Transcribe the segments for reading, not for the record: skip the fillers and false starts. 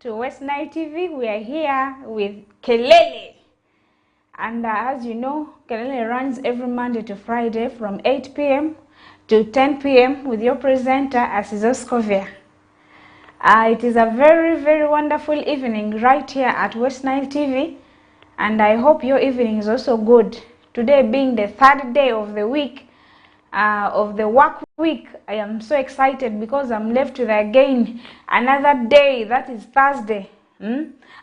to West Nile TV. We are here with Kelele. And as you know, Kelele runs every Monday to Friday from 8 p.m. to 10 p.m. with your presenter, Asizoskovia. It is a very, very wonderful evening right here at West Nile TV. And I hope your evening is also good. Today being the third day of the week, of the work week, I am so excited because I'm left with again another day, that is Thursday.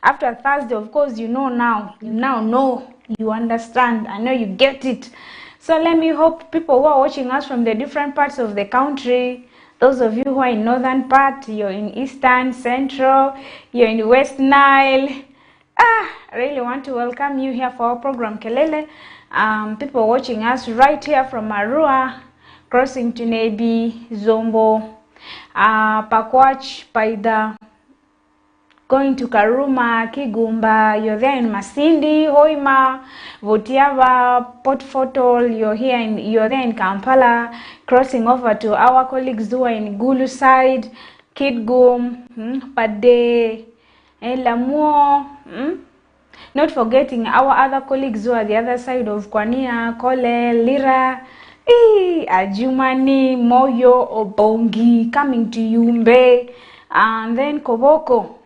After Thursday, of course, you now know, you understand, I know you get it. So let me hope people who are watching us from the different parts of the country, those of you who are in northern part, you're in eastern, central, you're in West Nile, I really want to welcome you here for our program Kelele. People watching us right here from Arua, crossing to Nebi, Zombo, Pakwach, Paida, going to Karuma, Kigumba, you're there in Masindi, Hoima, Votiava, Port Fotol, you're there in Kampala, crossing over to our colleagues who are in Gulu side, Kidgum, Pade, Lamuo, not forgetting our other colleagues who are the other side of Kwania, Kole, Lira, Ajumani, Moyo, Obongi, coming to Yumbe, and then Koboko.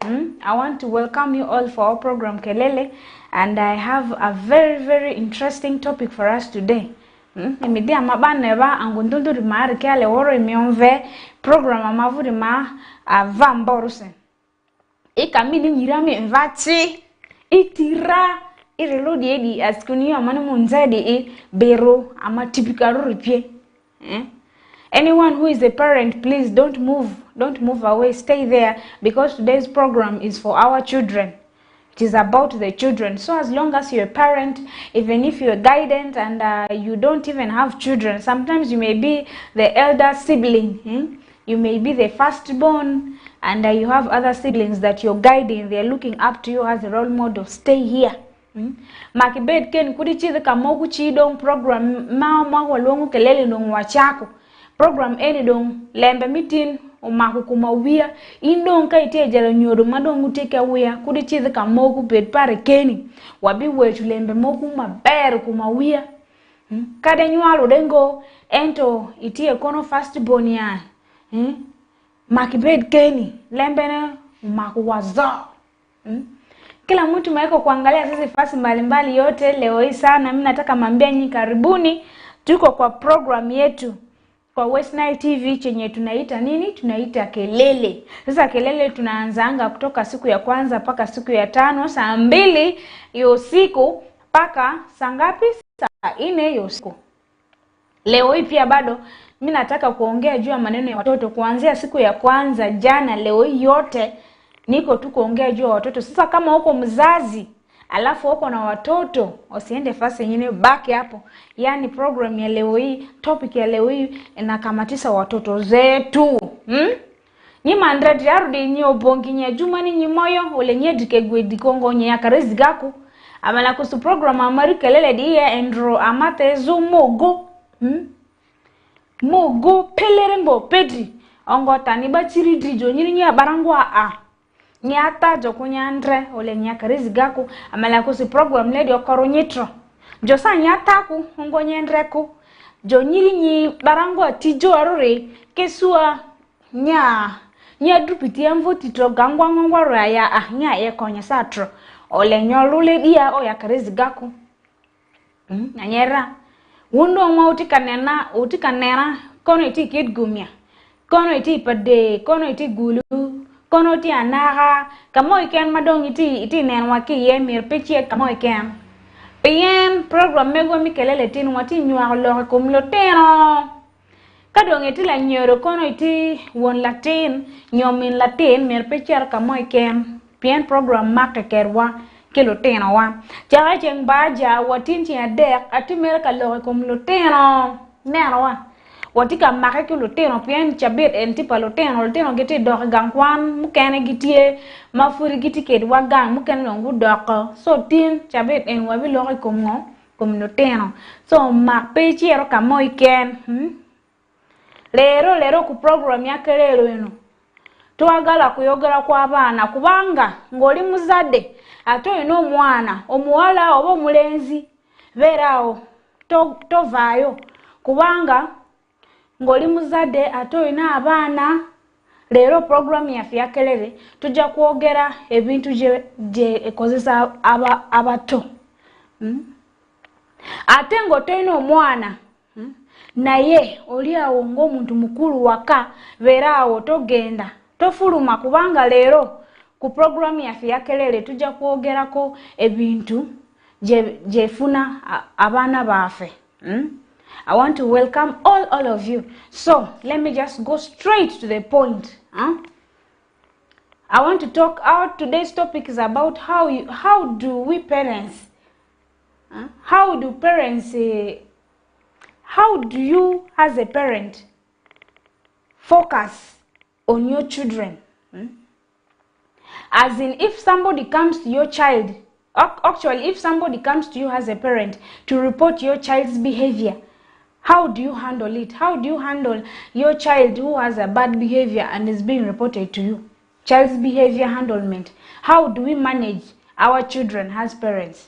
I want to welcome you all for our program Kelele, and I have a very, very interesting topic for us today. Imidia mabaneva angunduldu rimari kale woro imionve program amavurima avamboruse. Ikamini nyirame mvati itira irelodi edi askuniyo amani munzadi bero ama typical ripie. Anyone who is a parent, please don't move away, stay there, because today's program is for our children. It is about the children. So as long as you're a parent, even if you're a guidance and you don't even have children, sometimes you may be the elder sibling, you may be the firstborn, and you have other siblings that you're guiding, they're looking up to you as a role model. Stay here. Makibed ken kudichi the kamoku chidong program ma walongu kelele nong wachako. Program eni dong lembe mitin umaku kumawia indong kaite jala nyodo madong uteke wia kudichi the kamoku bed pare keni wabi wetu lembe moku maber kumawia kade nywalo dengo ento itie kono firstborn ya makibed keni lembe ne umaku wazo kila mtu maeko kuangalia sisi fasi mbalimbali yote leo hii sana. Mimi nataka mambia nyinyi karibuni, tuko kwa program yetu kwa West Nile TV chenye tunaita nini? Tunaita Kelele. Sasa Kelele tunaanzaanga kutoka siku ya kwanza paka siku ya 5 saa 2 ya usiku paka saa ngapi? Saa 4 ya usiku. Leo hii pia bado mimi nataka kuongea juu ya maneno ya watoto kuanzia siku ya kwanza jana. Leo hii yote niko tu kuongea juu ya watoto. Sasa kama uko mzazi alafu uko na watoto, usiende fasi nyingine, baki hapo. Yani program ya leo hii, topic ya leo hii inakamatisa watoto zetu. Ni mandredi yarudi nyi obongi nya jumani nyi moyo ole nye dikegwe dikongo nye yakarezi gaku. Amala kusu program amari Kelele diye endro amate zo mogo. Mogo pelerembo pedri. Ongo taniba chiri drijo nyiri nya barangwa nyata jokunya andre ole nyakarezi gaku amala kusi program ledi okoro nyitro josa nyata ku ngo nyendreku jo nyiri nyi barango tijo arore kesua nya dupiti amvoti tro gangwa ngwaro ya nya ye konya satro ole nyolule dia o yakarezi gaku nyera wundo ma utikanena kono iti kidgumya kono iti pade kono iti gulu kono ti anaga kamo iken madong iti nenwa ki ye mir peche kamo iken pien program mego mi Kelele tin wati nywa lo ko mloteno kadong iti la nyoro kono iti won latin nyomin latin mir peche kamo iken pien program makte kerwa keloteno wa jaga jeng baja watin ti adek ati mer ka lo ko mloteno nerwa watika makeke loteno pien chabet entipa loteno gete dok gangwan mukene gitie mafuri gitike wagang mukene ngu dok so tin chabet en wabi loki kom loteno so mak pe chiero kamoy ken lero ku program ya Kelele no twagala kuyogera kwa baana kubanga ngoli muzadde ate olina omwana omuwala oba omulenzi beeraawo tovaayo kubanga ngoli muzadde ate olina abaana. Leero program yaffe ya Kelele tujja kwogera ebintu gye ekozesa abato. Ate ng'otolina omwana naye oli awo ng'omuntu mukulu waka beeraawo togenda tofuluma kubanga leero ku program yaffe ya Kelele tujja kwogerako ebintu gyefuna abaana baffe. I want to welcome all of you. So let me just go straight to the point. I want to talk out. Today's topic is about how do we parents, how do parents, how do you as a parent focus on your children? As in, if somebody comes to your child, actually if somebody comes to you as a parent to report your child's behavior, how do you handle it? How do you handle your child who has a bad behavior and is being reported to you? Child's behavior handlement. How do we manage our children as parents?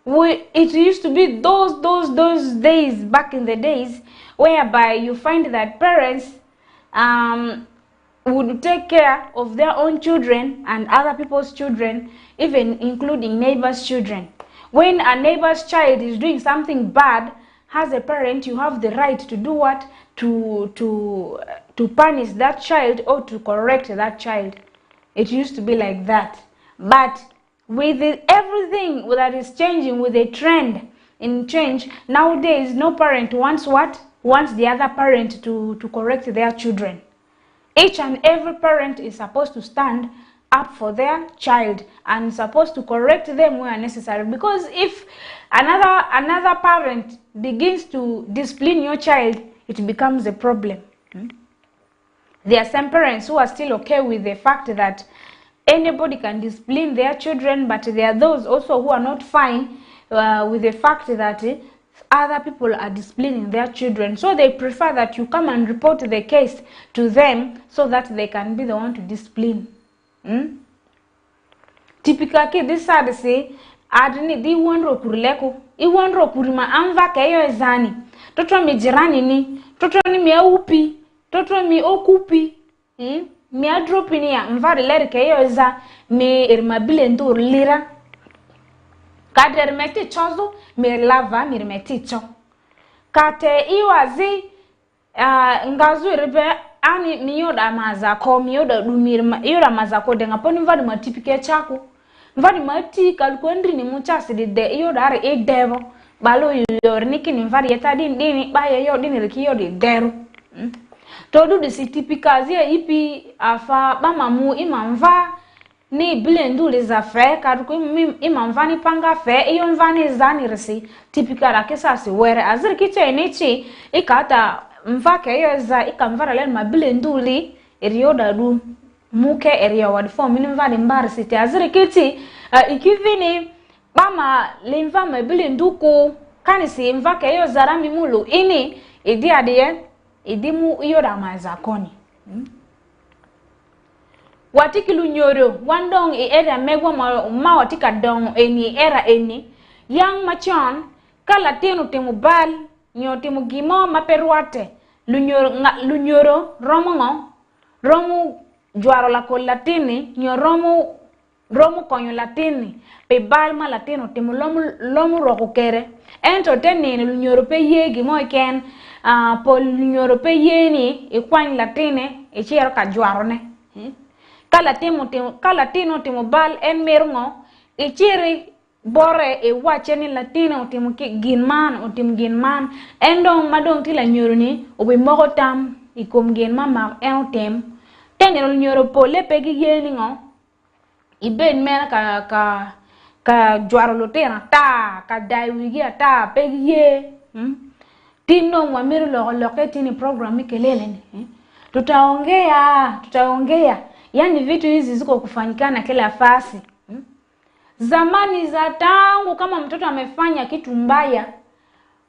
It used to be those days, back in the days, whereby you find that parents would take care of their own children and other people's children, even including neighbors' children. When a neighbor's child is doing something bad, as a parent, you have the right to do what? To punish that child or to correct that child. It used to be like that. But with everything that is changing, with a trend in change, nowadays no parent wants what? Wants the other parent to correct their children. Each and every parent is supposed to stand up for their child and supposed to correct them where necessary, because if another parent begins to discipline your child, it becomes a problem. There are some parents who are still okay with the fact that anybody can discipline their children, but there are those also who are not fine with the fact that other people are disciplining their children, so they prefer that you come and report the case to them so that they can be the one to discipline. Typically, this sad say, adini di wandro kurileko, I wandro kurima anva keyo ezani. Toto mi jirani ni, toto ni mi upi, toto mi okupi, mi adropi ni ya mvari leri keyo eza, mi irmabile ndur lira. Kade irmeti chozo, mi lava mi irmeti cho. Kate iwazi, ngazu iribe, ani miyoda mazako miyoda dumirma yoda mazako denga poni mvadi matipike chako mvadi mati kalkwendri ni muchasi de yoda are e devo balo yor niki ni mvadi yeta dini baye yo dini riki yo de deru to do the tipikazi ipi afa bamamu imamva ni blendule za fe karuko imamva ni panga fe iyo mvani zani resi tipikala kesasi were azir kiche nichi ikata mvake yoza ikamvara len mabile nduli erioda du muke eria wad form ni mvani mbar siti azire kiti ikivini mama lemva mabile nduku kanisi mvake yoza rami mulu ini idi adie idimu yoda mazakoni watikilu nyoro wandong era megwa ma watika dong eni era eni yang machon kala tenu temubal nyote mugimo maperuate lunyoro romu juaro la ko latini nyo romu konyo latini pe balma latino temu lomu roko kere ento tenni lunyoro pe yegi mo ken pol lunyoro pe yeni e kwany latine e chiero ka juaro ne kala tino temu bal en merungo e chieri bore e wacheni latino timu ginman endong madong tila nyoro ni obi mogo tam ikom ginman ma entem tenero nyoro pole pegi yeni ngo iben mena ka juaro lotena ta ka daiwigi ta pegi ye tino mwamiru loketi ni program Kelele ni tutaongea yani vitu hizi ziko kufanyikana kila fasi. Zamani za tangu kama mtoto amefanya kitu mbaya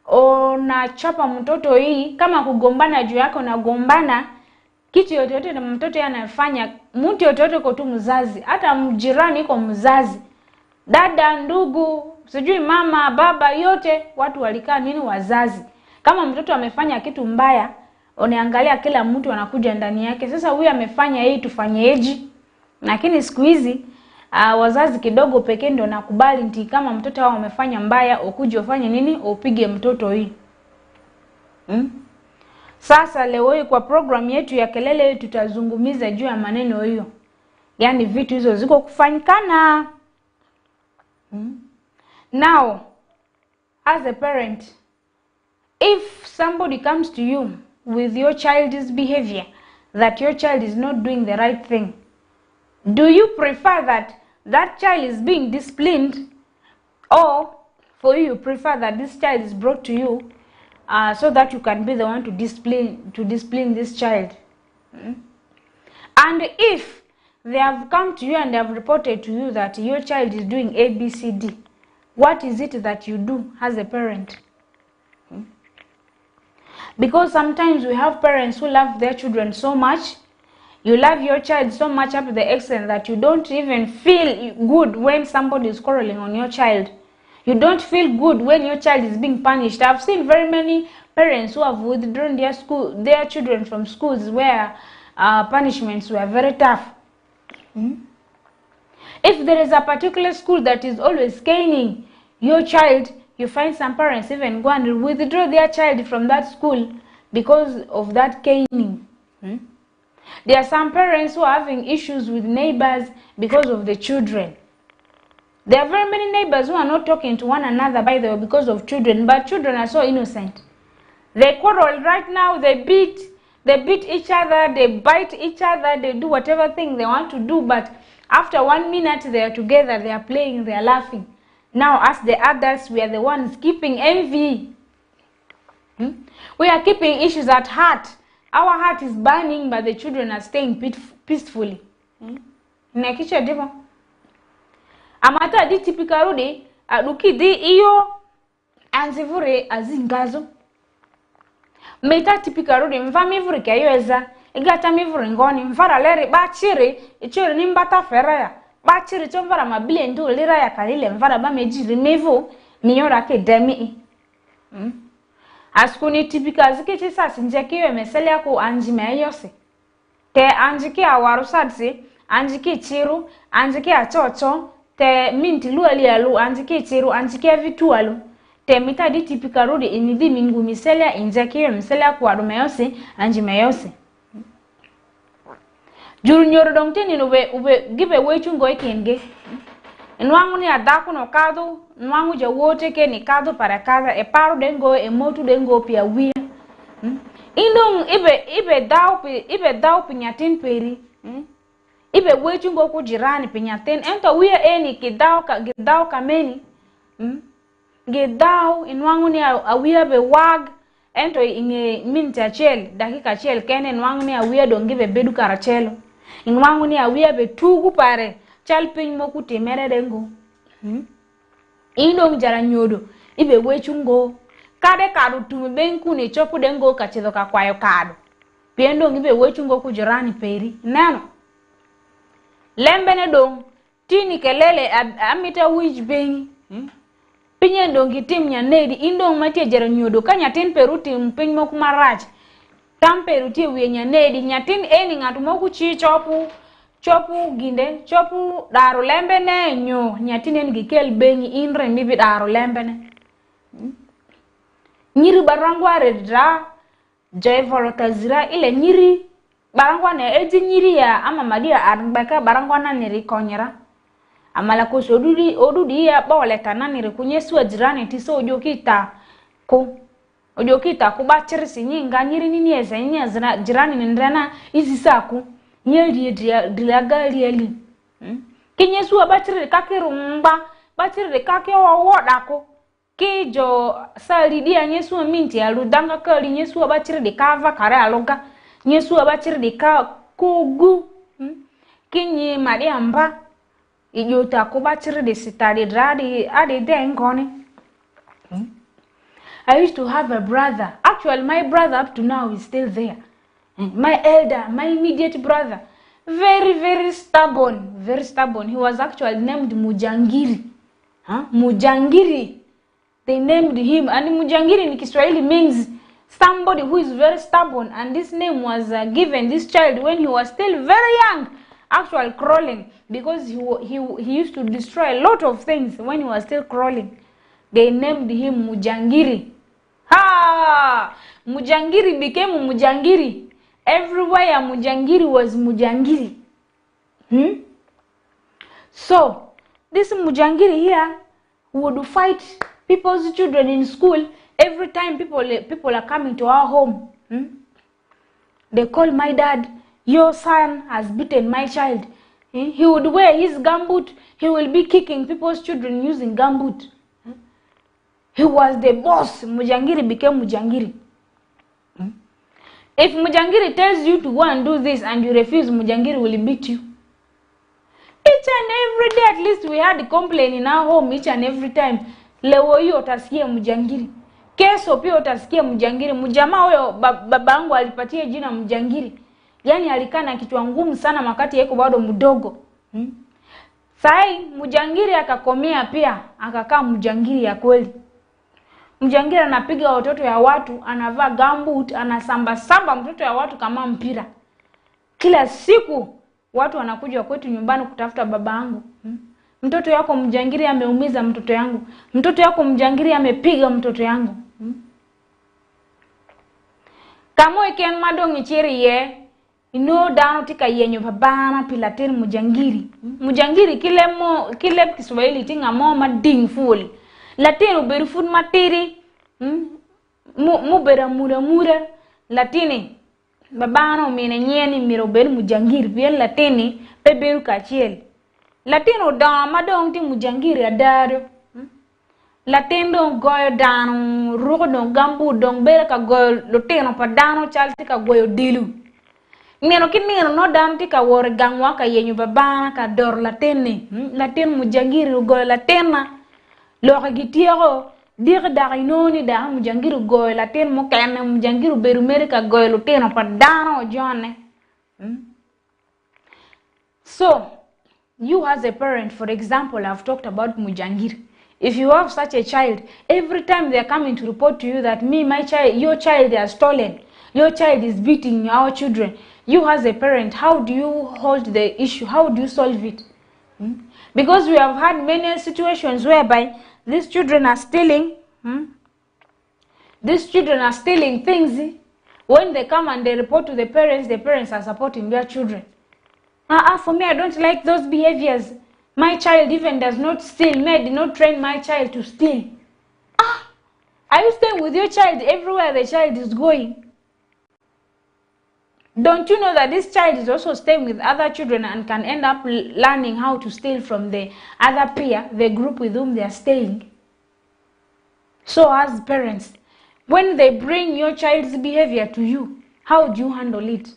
unachapa mtoto hii, kama kugombana juu yako na gombana kitu yote na mtoto anafanya, mtu yote kwa tu mzazi, hata mjirani kwa mzazi, dada, ndugu, sijui mama, baba, yote watu walikaa nini, wazazi. Kama mtoto amefanya kitu mbaya, unaangalia kila mtu anakuja ndani yake. Sasa huyu amefanya hii, tufanyeje? Lakini siku hizi wazazi kidogo pekee ndio nakubali nti kama mtoto wao amefanya mbaya, ukuje ufanye nini, upige mtoto hii. Sasa leo hii kwa program yetu ya Kelele tutazungumiza juu ya maneno hiyo. Yaani vitu hizo ziko kufanyikana. Now, as a parent, if somebody comes to you with your child's behavior, that your child is not doing the right thing, do you prefer that child is being disciplined, or for you prefer that this child is brought to you so that you can be the one to discipline this child? And if they have come to you and they have reported to you that your child is doing A, B, C, D, what is it that you do as a parent? Because sometimes we have parents who love their children so much. You love your child so much up to the extent that you don't even feel good when somebody is quarreling on your child. You don't feel good when your child is being punished. I've seen very many parents who have withdrawn their children from schools where punishments were very tough. If there is a particular school that is always caning your child, you find some parents even go and withdraw their child from that school because of that caning. There are some parents who are having issues with neighbors because of the children. There are very many neighbors who are not talking to one another, by the way, because of children, but children are so innocent. They quarrel right now, they beat each other, they bite each other, they do whatever thing they want to do, but after 1 minute they are together, they are playing, they are laughing. Now, as the adults, we are the ones keeping envy. We are keeping issues at heart. Our heart is burning, but the children are staying peacefully. Nakisha divo. Amata di tipika rudi, aduki di iyo, anzivure azingazo. Meta tipika rudi, mva mivuri kayoeza, igata mivuri ngoni, mfara leri, bachiri, ichiri nimbata feraya. Bachiri chomvara mabili ndu lira ya kalile, mfara ba mejiri mevu, miyora ke demi. Askuni tipika ziki sasa njekiwe mesele yako anjime yose. Te anjiki awarusadzi, anjiki chiru, anjiki achocho, te minti luali alu, anjiki chiru, anjiki vitu alu. Te mitadi tipika rudi inidi mingu misele njekiwe mesele yako arume yose, anjime yose. Juru nyoro dongteni ube give away chungo ikenge. Nwangu ni adaku no kado, nwangu je wote ke ni kado para kaza, e paru dengo, e motu dengo pia wia. Indong ibe dau pinyatin peri. Ibe wechungo kujirani pinyatin, ento wia eni gidau kameni. Gidau nwangu ni awia be wag, ento inge minta chel, dakika chel kene nwangu ni awia dongive bedu karachelo. Nwangu ni awia be tugu pare. Chalping moku temere dengo. Indong jara nyodo. Ibe wechungo. Kade kadu tumibenku ni chopu dengo kachedo kakwayo kadu. Piendong ibe wechungo kujirani peri. Nano. Lembene dong. Tini kelele amita wij bengi. Pinye dongi tim nya nedi. Indong matia jara nyodo. Kanya tin peruti mping moku maraj. Tam peruti uye nya nedi. Nyatin eni ngatu moku chi chopu ginde, chopu daru lembene nyo, nyatine ngikel bengi inre mibi daru lembene. Nyiri barangware dra, jai volotazira ile nyiri, barangwane ezi nyiri ya ama madia arbeka barangwana niri konyera. Amala kuso odudi ya bawaleta na niri kunyesu wa jirani tiso ojokita kubachirisi nyinga nyiri nini eza nyinga jirani nindrena izi saku. Nyeri dilagali eli. Kinyesu wa batiri kakirumba, batiri kake wodako. Kijo sali dia nyesu wa minti aludanga kali nyesu wa batiri de kava kare aloga. Nyesu wa batiri de ka kugu. Kinyi madiamba. Ijota ko batiri de sitari dradi ade dengone. I used to have a brother. Actually, my brother up to now is still there. My elder, my immediate brother, very stubborn, very stubborn. He was actually named Mujangiri. Mujangiri. They named him, and Mujangiri in Kiswahili means somebody who is very stubborn, and this name was given this child when he was still very young, actually crawling, because he used to destroy a lot of things when he was still crawling. They named him Mujangiri. Mujangiri became Mujangiri. Everywhere Mujangiri was Mujangiri. So this Mujangiri here would fight people's children in school. Every time people are coming to our home, they call my dad, your son has beaten my child. He would wear his gumboot. He will be kicking people's children using gumboot. He was the boss. Mujangiri became Mujangiri. If Mujangiri tells you to go and do this and you refuse, Mujangiri will beat you. Each and every day, at least we had a complaint in our home each and every time. Leo hiyo utasikia Mujangiri. Kesho pia utasikia Mujangiri. Mjamaa huyo babangu alipatia jina Mujangiri. Yani alikaa na kichwa ngumu sana wakati yako bado mdogo. Sai Mujangiri akakomea pia, akakaa Mujangiri ya kweli. Mujangiri anapiga watoto ya watu, anavaa gumboot, anasamba mtoto ya watu kama mpira. Kila siku watu wanakuja kwetu nyumbani kutafuta babangu. Mtoto yako Mujangiri ameumiza mtoto yangu. Mtoto yako Mujangiri amepiga mtoto yangu. Kamo iken madongi chiri ye, ino dano tika yenyo babana pilatir Mujangiri. Mujangiri kile Kiswahili tinga mo mading full. Latino berufun matiri, mu bera mura latini babano mene nyeni miro ber Mujangiri bien latini pe beru kachiel. Latino da madong ti Mujangiri adaro. Latino goyo dano rugo don gambu don bera ka goyo loteno pa dano chalti ka goyo dilu. Neno kinino no dano ti ka wore gangwa ka yenyu babana ka dor latene. Latino Mujangiri goyo latena. Loka gitiero dir darinoni da Mujangiri goyo lateno mo kene Mujangiri beru merika goyo loteno pa dano jone. So you as a parent, for example, I've talked about Mujangiri. If you have such a child, every time they are coming to report to you that your child has stolen, your child is beating our children, you as a parent, how do you hold the issue? How do you solve it? Because we have had many situations whereby these children are stealing. These children are stealing things. When they come and they report to the parents are supporting their children. For me, I don't like those behaviors. My child even does not steal. Me, I did not train my child to steal. Are you staying with your child everywhere the child is going? Don't you know that this child is also staying with other children and can end up learning how to steal from the other peer, the group with whom they are staying? So as parents, when they bring your child's behavior to you, how do you handle it?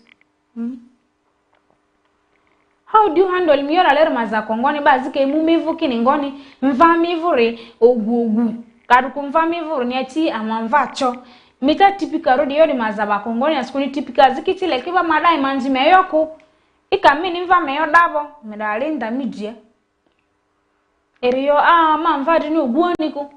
How do you handle miora lero mazako ngoni bazike mumivu kini ngoni mvamivure ogugu karuku mvamivure ni ati amamvacho mita tipika rodi yori mazabako ngoni askuni tipika zikitile kiba madai manzime yoku ikamini mvame yodabo medalinda midje eriyo mamvadi ni oguoniku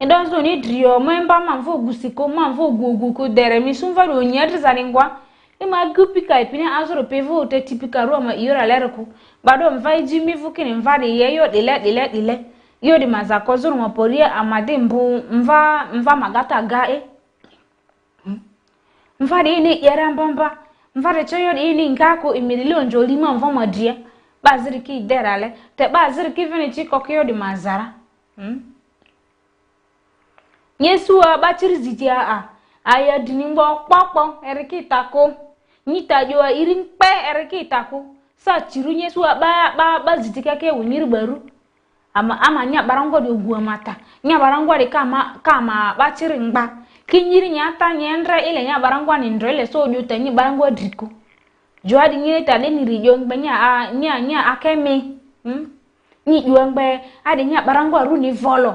endonzo ni drio memba mamvu ogusiko mamvu ogugu ku dere misumvadi onyati zalingwa ima gupika ipine azoro pevo te tipika roma yora lereko bado mvai jimi vukini mvadi yeyo dile yo di mazako zoro maporia amade mbu mva magata gae mvadi ini yerambamba mvadi choyo ini ngako imilio njolima mva madria baziriki derale te baziriki vini chiko kiyo di mazara Yesuwa bachiri zitia aya dinimbo kpakpo eriki tako Nita joa iring pe ereke itaku sa cirunya suwa ba zitika ke winir baru ama nya barango de gua mata nya barango de kama ba ciring ba kinyiri nyata nyendre ile nya barango ni ndrele so juta nyi barango driku joa di nyi ta ni rijong banya nya akeme nyi juang be ade nya barango ru ni volo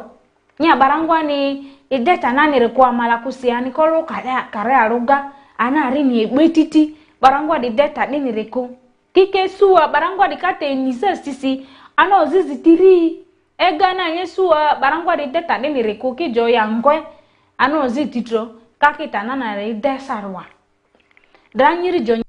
nya barango ni ideta nani rekwa mala kusiani kolo kare aruga ana rini ebetiti barangwa di data nini reko kike suwa barangwa di kate nisa sisi ano zizi tiri egana yesuwa barangwa di data nini reko ki jo yangwe ano zizi titro kakita nana re desarwa danyiri jo.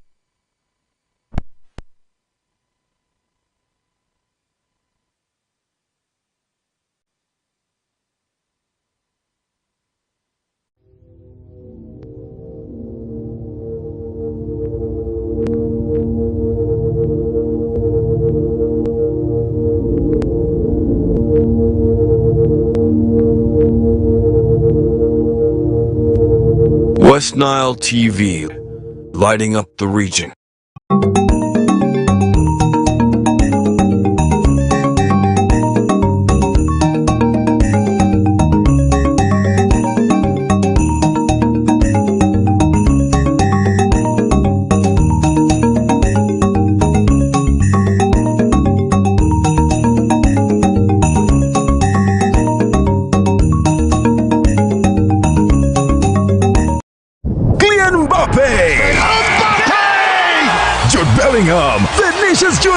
West Nile TV, lighting up the region. Vinicius Jr.,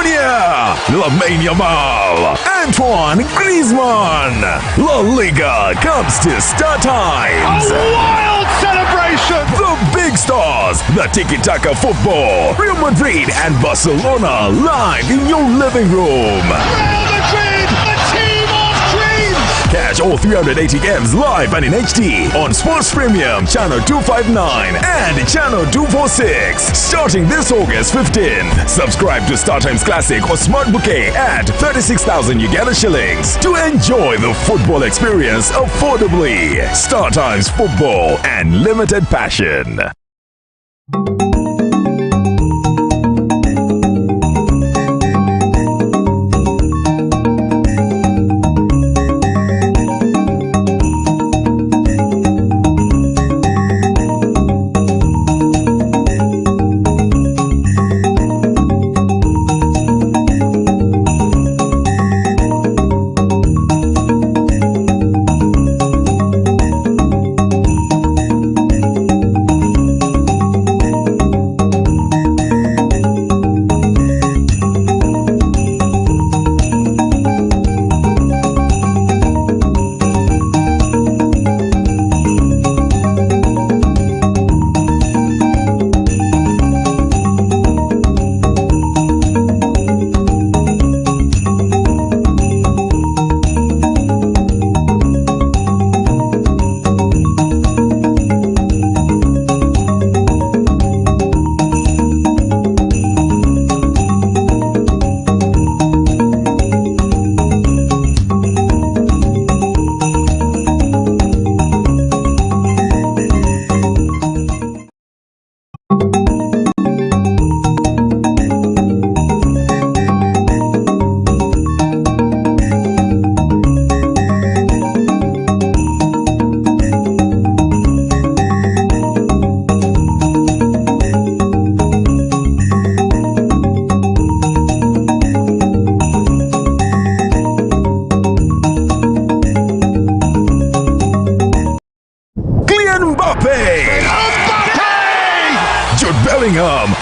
Lamine Yamal, Antoine Griezmann. La Liga comes to Star Times. A wild celebration! The big stars, the tiki-taka football, Real Madrid and Barcelona live in your living room. Real Madrid, a team of dreams! Catch all 380 games live and in HD on Sports Premium Channel 259 and Channel 246 starting this August 15th. Subscribe to StarTimes Classic or Smart Bouquet at 36,000 Uganda shillings to enjoy the football experience affordably. StarTimes Football and Limited Passion.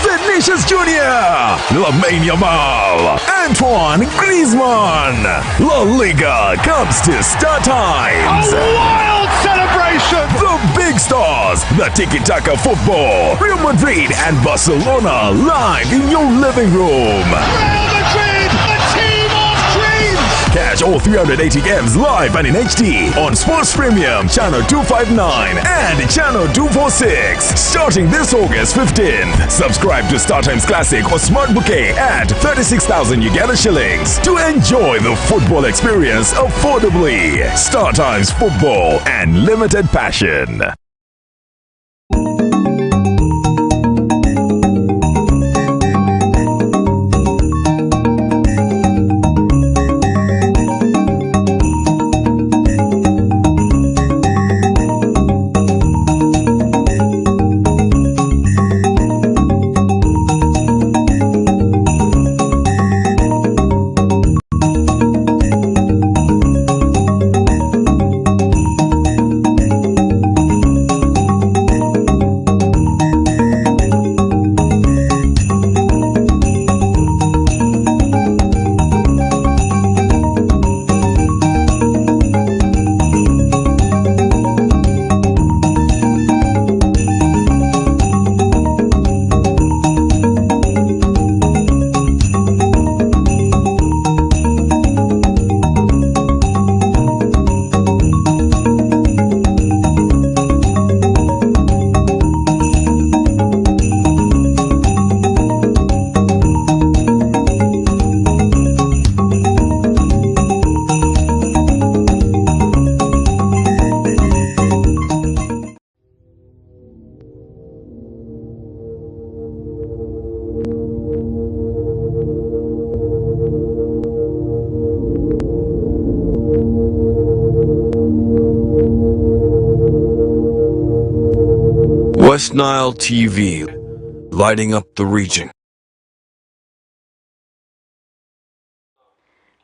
Vinicius Jr., Lamine Yamal, Antoine Griezmann. La Liga comes to Star Times. A wild celebration! The big stars, the tiki-taka football, Real Madrid and Barcelona live in your living room. Real Madrid, a team of dreams! Catch all 380 games live and in HD on Sports Premium Channel 259 and Channel 246 starting this August 15th. Subscribe to StarTimes Classic or Smart Bouquet at 36,000 Uganda shillings to enjoy the football experience affordably. StarTimes Football and Limited Passion. West Nile TV, lighting up the region.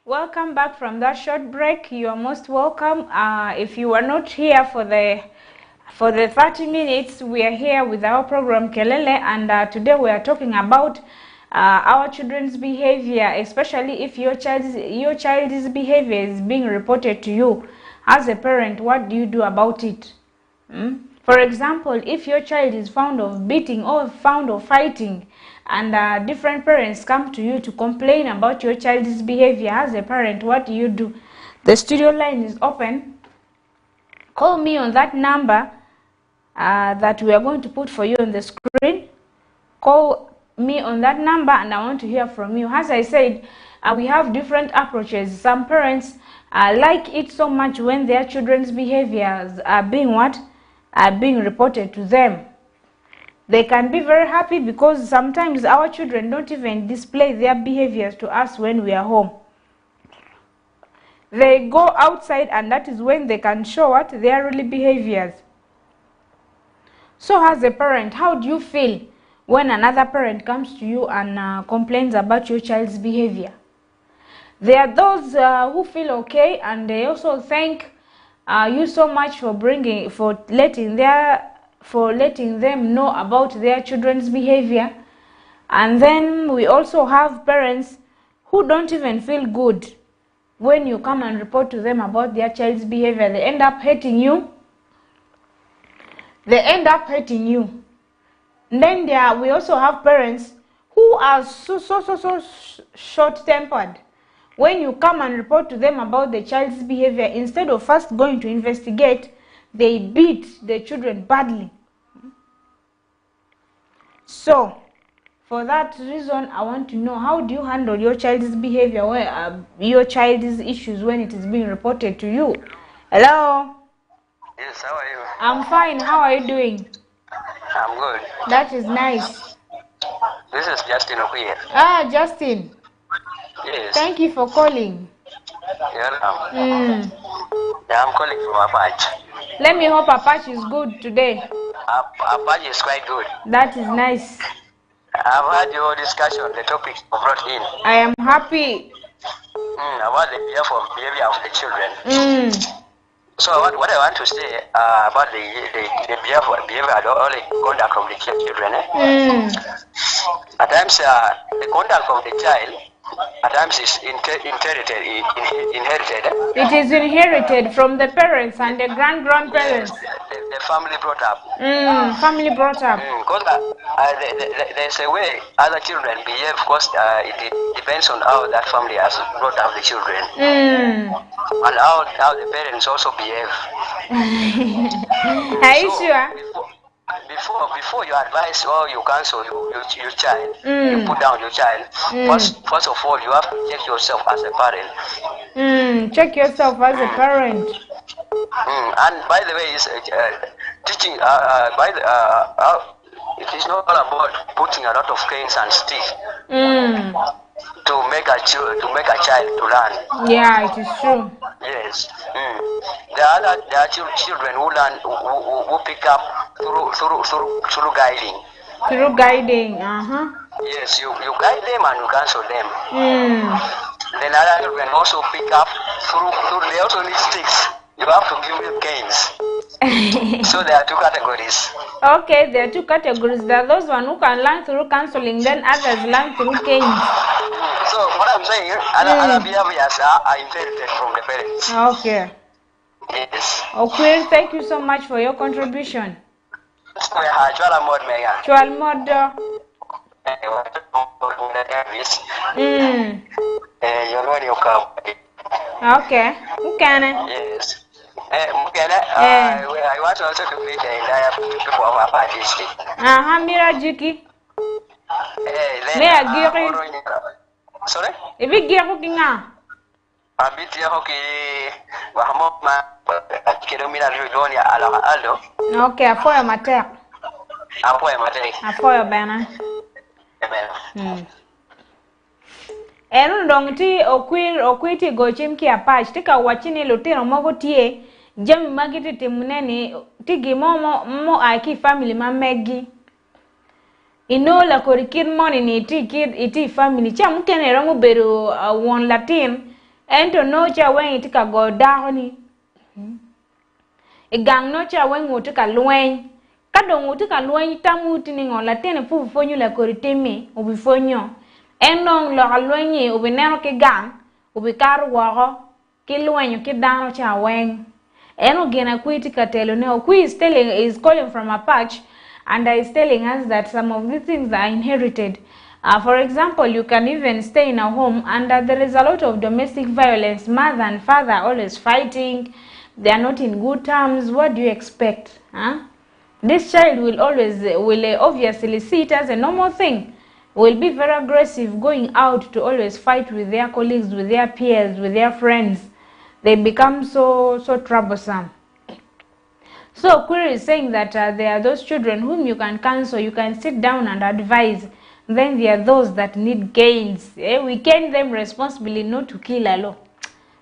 Welcome back from that short break. You are most welcome. If you are not here for the 30 minutes, we are here with our program Kelele, and today we are talking about our children's behavior, especially if your child's behavior is being reported to you. As a parent, what do you do about it? For example, if your child is found of beating or found of fighting, and different parents come to you to complain about your child's behavior, as a parent, what do you do? The studio line is open. Call me on that number that we are going to put for you on the screen. Call me on that number, and I want to hear from you. As I said, we have different approaches. Some parents like it so much when their children's behaviors are being reported to them. They can be very happy because sometimes our children don't even display their behaviors to us when we are home. They go outside, and that is when they can show what their real behaviors. So as a parent, how do you feel when another parent comes to you and complains about your child's behavior? There are those who feel okay, and they also thank you so much for letting them know about their children's behavior. And then we also have parents who don't even feel good when you come and report to them about their child's behavior. They end up hating you. And then we also have parents who are so short-tempered. When you come and report to them about the child's behavior, instead of first going to investigate, they beat the children badly. So, for that reason, I want to know, how do you handle your child's behavior, your child's issues when it is being reported to you? Hello? Yes, how are you? I'm fine. How are you doing? I'm good. That is nice. This is Justin Okuye. Ah, Justin. Yes. Thank you for calling. Yeah, I'm calling from Apache. Let me hope Apache is good today. Apache is quite good. That is nice. I've heard your discussion, the topic you brought in. I am happy. About the behavior of the children. So what I want to say about the behavior or the conduct of the children. At times, the conduct of the child at times is inherited. It is inherited from the parents and the grandparents. The family brought up. Family brought up. Because there's a way other children behave, because it depends on how that family has brought up the children. And how the parents also behave. Are you sure? Before you advise or you counsel your child, you put down your child, first of all, you have to check yourself as a parent. Check yourself as a parent. And by the way, it's, teaching, it is not all about putting a lot of canes and sticks to make a child to learn. Yeah, it is true. Yes. There are children who learn, who pick up through guiding. Through guiding, Yes, you guide them and you counsel them. Then other children also pick up through they also need sticks. You have to give them canes. So there are two categories. Okay, there are two categories. There are those one who can learn through counseling, then others learn through canes. So what I'm saying, other behaviors are inherited from the parents. Okay. Yes. Okay, thank you so much for your contribution. Chwal Okay. Okay. Yes. I want also to greet the entire people of our district. Mira Jiki. Sorry? If you get hooking now. I'm bit hockey. Wahama, Kilomina Ludonia, Aldo. Okay, I for my tail. I for your banner. Enu ndong ti okwiti go chim ki apach tika wachini lutino mogo tie jami magiti timuneni tigi mo aki family mamegi inola korikin money ni iti family cha mukene rangu beru won latin ento no cha wen itika go dahoni igang no cha wen utika lwen kadong utika lwen tamuti ni ngon latin fu fonyu la koritemi obifonyo enong lo lwenyi obinero ke gang obikar wago ki lwenyo ki dano cha wen eno gena kwiti katelo ne is calling from a patch and is telling us that some of these things are inherited. For example, you can even stay in a home and there is a lot of domestic violence. Mother and father always fighting. They are not in good terms. What do you expect? This child will obviously see it as a normal thing. Will be very aggressive, going out to always fight with their colleagues, with their peers, with their friends. They become so troublesome. So Query is saying that there are those children whom you can counsel, you can sit down and advise. Then there are those that need canes. We cane them responsibly, not to kill alone.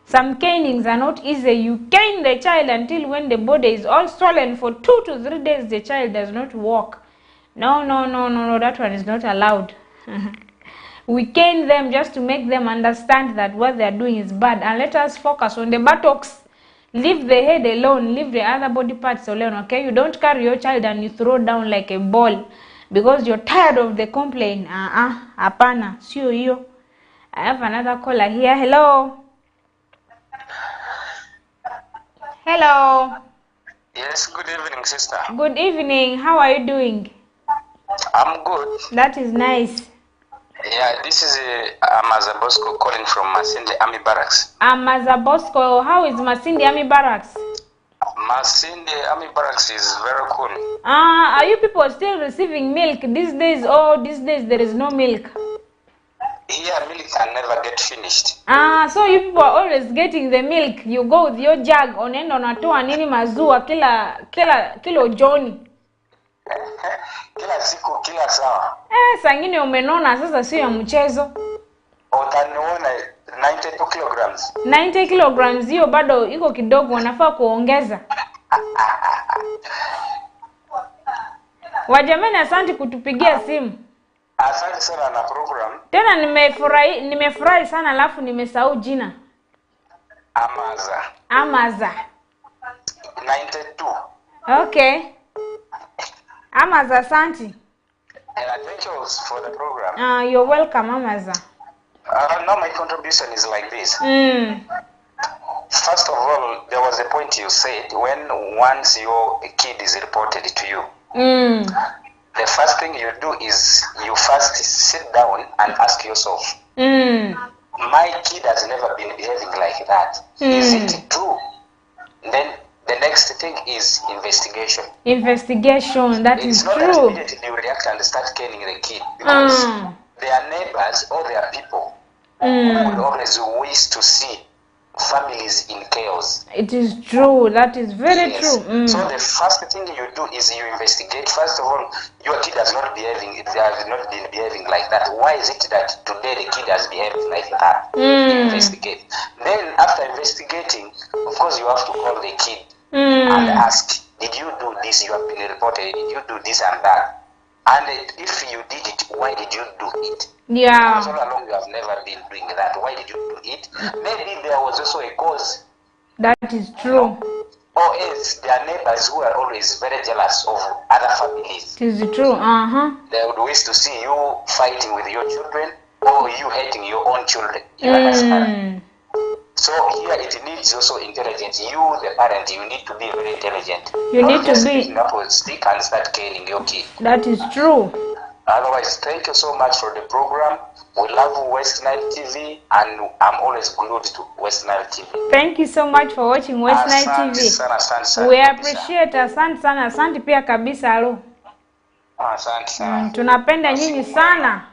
Some canings are not easy. You cane the child until when the body is all swollen for 2 to 3 days, the child does not walk. No, that one is not allowed. We cane them just to make them understand that what they are doing is bad, and let us focus on the buttocks. Leave the head alone, leave the other body parts alone, okay? You don't carry your child and you throw down like a ball because you're tired of the complaint. Apana, sio hiyo. I have another caller here. Hello. Hello. Yes, good evening, sister. Good evening. How are you doing? I'm good. That is nice. Yeah, this is Amaza Bosco calling from Masindi Army Barracks. Amaza Bosco, how is Masindi Army Barracks? Masindi Army Barracks is very cool. Are you people still receiving milk these days? These days there is no milk? Here, milk can never get finished. So you people are always getting the milk. You go with your jug, onendo natoa nini maziwa kilo Johnny. Kila siku, kila sawa. Sangine umenona sasa sio ya mchezo. Utaniona 92 kilograms. 90 kilograms hiyo bado iko kidogo, wanafaa kuongeza. Wajamani, asante kutupigia simu. Asante sana na program. Tena nimefurahi sana, alafu nimesahau jina. Amaza. 92. Okay. Amaza, asante. Thank you for the program. You're welcome, Amaza. Now my contribution is like this. First of all, there was a point you said when once your kid is reported to you, the first thing you do is you first sit down and ask yourself, my kid has never been behaving like that. Is it true? Then the next thing is investigation. That is true. It's not that immediately you react and start caning the kid, because their neighbors or their people would always wish to see families in chaos. It is true. That is very true. So the first thing you do is you investigate. First of all, your kid has not been behaving like that. Why is it that today the kid has behaved like that? You investigate. Then after investigating, of course you have to call the kid and ask, did you do this? You have been reported. Did you do this and that? And if you did it, why did you do it? Yeah. Because all along you have never been doing that. Why did you do it? Maybe there was also a cause. That is true. Or else their neighbors who are always very jealous of other families. It is true. They would wish to see you fighting with your children or you hating your own children. You understand? So here it needs also intelligence. You, the parent, you need to be very intelligent. You need to be picking up a stick and start caning your kid. That is true. Otherwise, thank you so much for the program. We love West Nile TV, and I'm always glued to West Nile TV. Thank you so much for watching West Nile TV. Asante, we appreciate. Asante sana. Asante pia kabisa. Alo. Asante sana. Tunapenda nyinyi sana.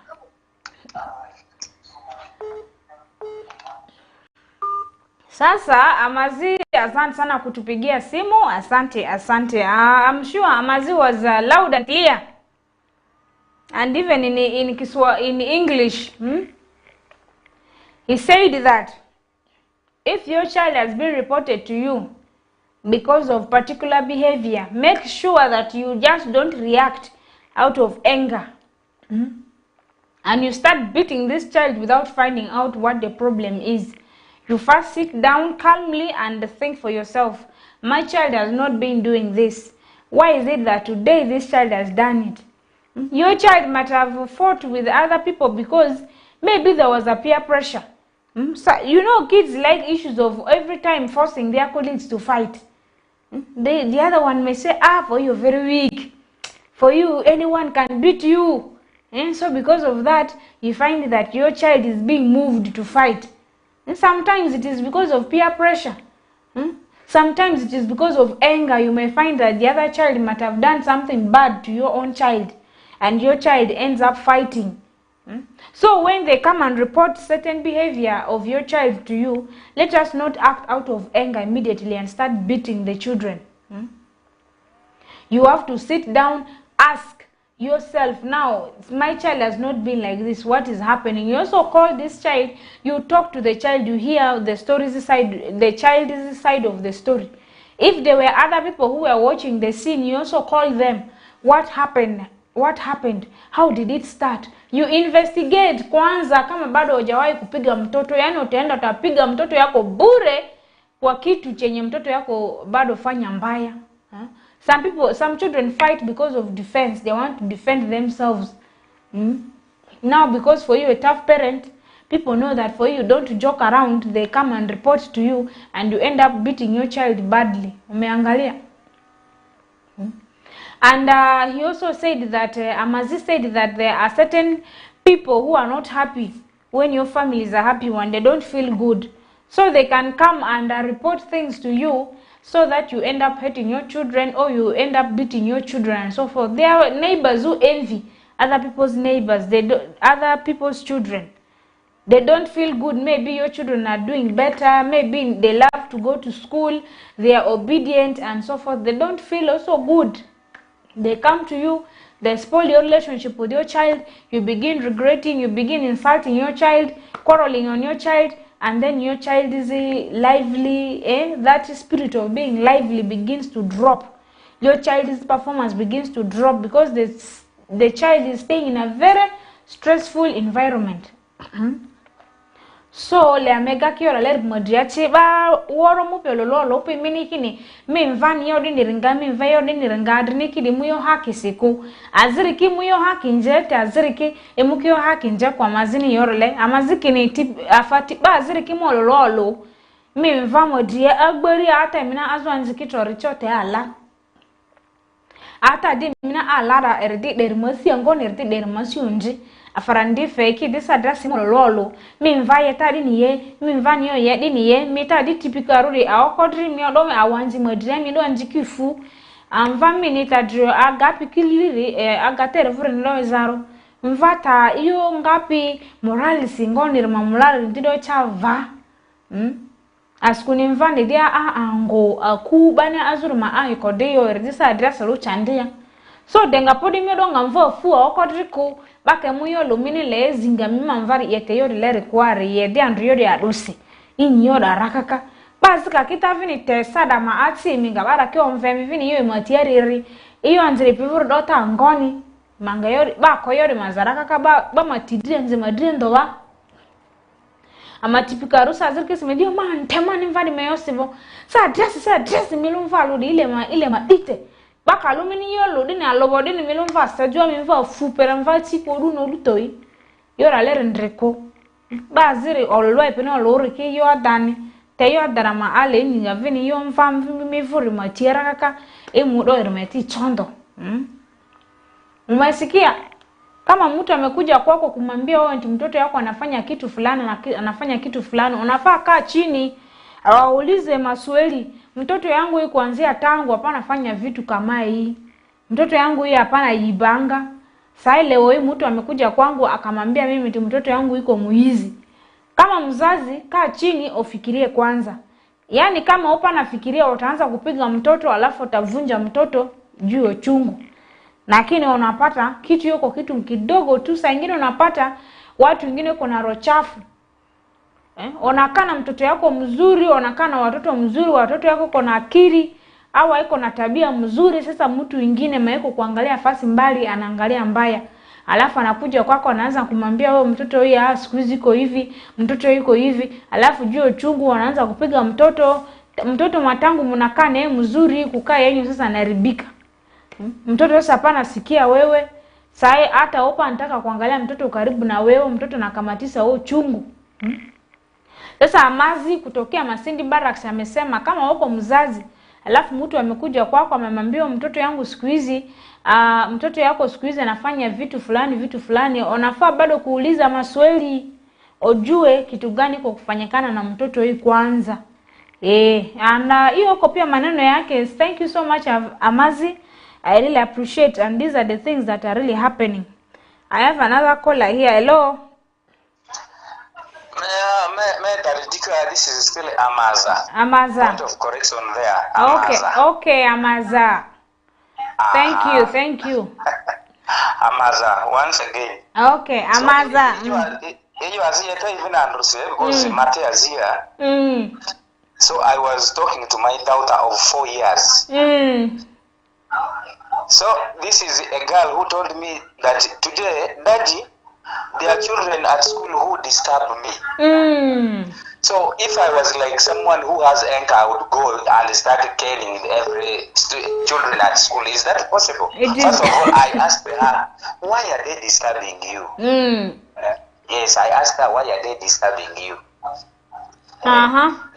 Sasa Amazi, asante sana kutupigia simu. Asante. I'm sure Amazi was loud and clear. And even in English, he said that if your child has been reported to you, because of particular behavior, make sure that you just don't react out of anger. And you start beating this child without finding out what the problem is. You first sit down calmly and think for yourself, my child has not been doing this. Why is it that today this child has done it? Your child might have fought with other people because maybe there was a peer pressure. So, you know, kids like issues of every time forcing their colleagues to fight. The other one may say, for you very weak. For you, anyone can beat you. And so because of that, you find that your child is being moved to fight. And sometimes it is because of peer pressure. Sometimes it is because of anger. You may find that the other child might have done something bad to your own child, and your child ends up fighting. So when they come and report certain behavior of your child to you, let us not act out of anger immediately and start beating the children. You have to sit down, ask yourself, now my child has not been like this, what is happening? You also call this child, you talk to the child, you hear the story's side, the child's side of the story. If there were other people who were watching the scene, you also call them. What happened? What happened? How did it start? You investigate kwanza. Kama bado hujawahi kupiga mtoto, yani utaenda utapiga mtoto yako bure kwa kitu chenye mtoto yako bado fanya mbaya. Some children fight because of defense. They want to defend themselves. Now because for you a tough parent, people know that for you don't joke around, they come and report to you and you end up beating your child badly. Umeangalia? And he also said that, Amazi said that there are certain people who are not happy when your families are happy, when they don't feel good. So they can come and report things to you so that you end up hurting your children or you end up beating your children and so forth. There are neighbors who envy other people's neighbors, other people's children. They don't feel good. Maybe your children are doing better. Maybe they love to go to school. They are obedient and so forth. They don't feel also good. They come to you, they spoil your relationship with your child, you begin regretting, you begin insulting your child, quarreling on your child, and then your child is lively, that spirit of being lively begins to drop. Your child's performance begins to drop because the child is staying in a very stressful environment. So le amega kiora le modiache ba woro mu pelolo lo pe minikini me mvani yodi niringa me mva yodi niringa adriniki di muyo haki siku aziriki muyo haki nje te aziriki emukiyo haki nje kwa mazini yorole amaziki ni tip afati ba aziriki mololo me mva modia agbori ata mina azwanziki torichote ala ata di mina ala da erdi dermasi ngoni erdi dermasi unji afarandi feki this address mololo mi mvaye tadi niye mi mvani yo ye di niye mi tadi typical ruri awokodri mi odo awanzi modire mi do anjikifu amva mi ni tadro agapi kiliri agatere fure no zaro mvata iyo ngapi moralisi ngoni rima morali ndido chava askuni mvani dia ango akubana azuruma ayikodeyo this address lo chandia. So denga podi mi do ngamva fu awokodriko bake muyo lumini le zinga mima mvari yete yori le require yede andri yori adusi inyi yoda rakaka bazika kita vini tesada maati minga bara kyo mvemi vini yoy matieriri iyo anzire pivuru dota ngoni manga yori bako yori mazarakaka ba matidri anze madri ndowa amatipika rusa azirke simedio man temani mvari meyosivo sa dress milumva ludi ile ma ite baka lumini yolo dini alobo dini milumva sajua mimva fupera mva tipo runo lutoi yora lere ndreko baziri ololo epene oloro ke yo adani te yo adarama ale ninga vini yo mva mivuri matiera kaka emudo ermeti chondo. Umesikia kama mtu amekuja kwako kumwambia wewe mtoto yako anafanya kitu fulani na anafanya kitu fulani, unafaa kaa chini awaulize maswali. Mtoto yangu hii kuanzia tangu hapana anafanya vitu kama hii. Mtoto yangu hii hapana yibanga. Sasa leo hii mtu amekuja kwangu akamwambia mimi mtoto yangu iko muizi. Kama mzazi kaa chini ufikirie kwanza. Yaani kama upa nafikiria utaanza kupiga mtoto alafu utavunja mtoto juu chungu. Lakini unapata kitu yuko kitu kidogo tu, saa nyingine unapata watu wengine kuna roho chafu. Unakaa na mtoto yako mzuri, unakaa na watoto mzuri, watoto yako kuna akili au haiko na tabia mzuri. Sasa mtu mwingine maeko kuangalia fasi mbali, anaangalia mbaya. Alafu anakuja kwako anaanza kumwambia wewe mtoto huyu siku hizi iko hivi, mtoto yuko hivi. Alafu juu chungu anaanza kupiga mtoto matangu mnakaa naye mzuri, kukaa yenu sasa anaribika. Mtoto sasa hapana sikia wewe. Sasa hata opa anataka kuangalia mtoto karibu na wewe, mtoto nakamatisa wewe chungu. Sasa Amazi kutokea Masindi Barracks amesema kama uko mzazi, alafu mtu amekuja kwako amemwambia mtoto yangu siku hizi mtoto yako siku hizi anafanya vitu fulani, unafaa bado kuuliza maswali ujue kitu gani kwa kufanyikana na mtoto hii kwanza. And hiyo kwa pia maneno yake. Thank you so much Amazi. I really appreciate, and these are the things that are really happening. I have another caller here. Hello. This is still Amaza. Point of correction there. Amaza. Okay, Amaza. Thank you. Amaza, once again. Okay, Amaza. You are here even understand because Mate is here. So I was talking to my daughter of 4 years. So this is a girl who told me that today, Daddy, there are children at school who disturb me. So if I was like someone who has anger, I would go and start caning every children at school. Is that possible? First of all, I asked her, why are they disturbing you? Yes, I asked her, why are they disturbing you?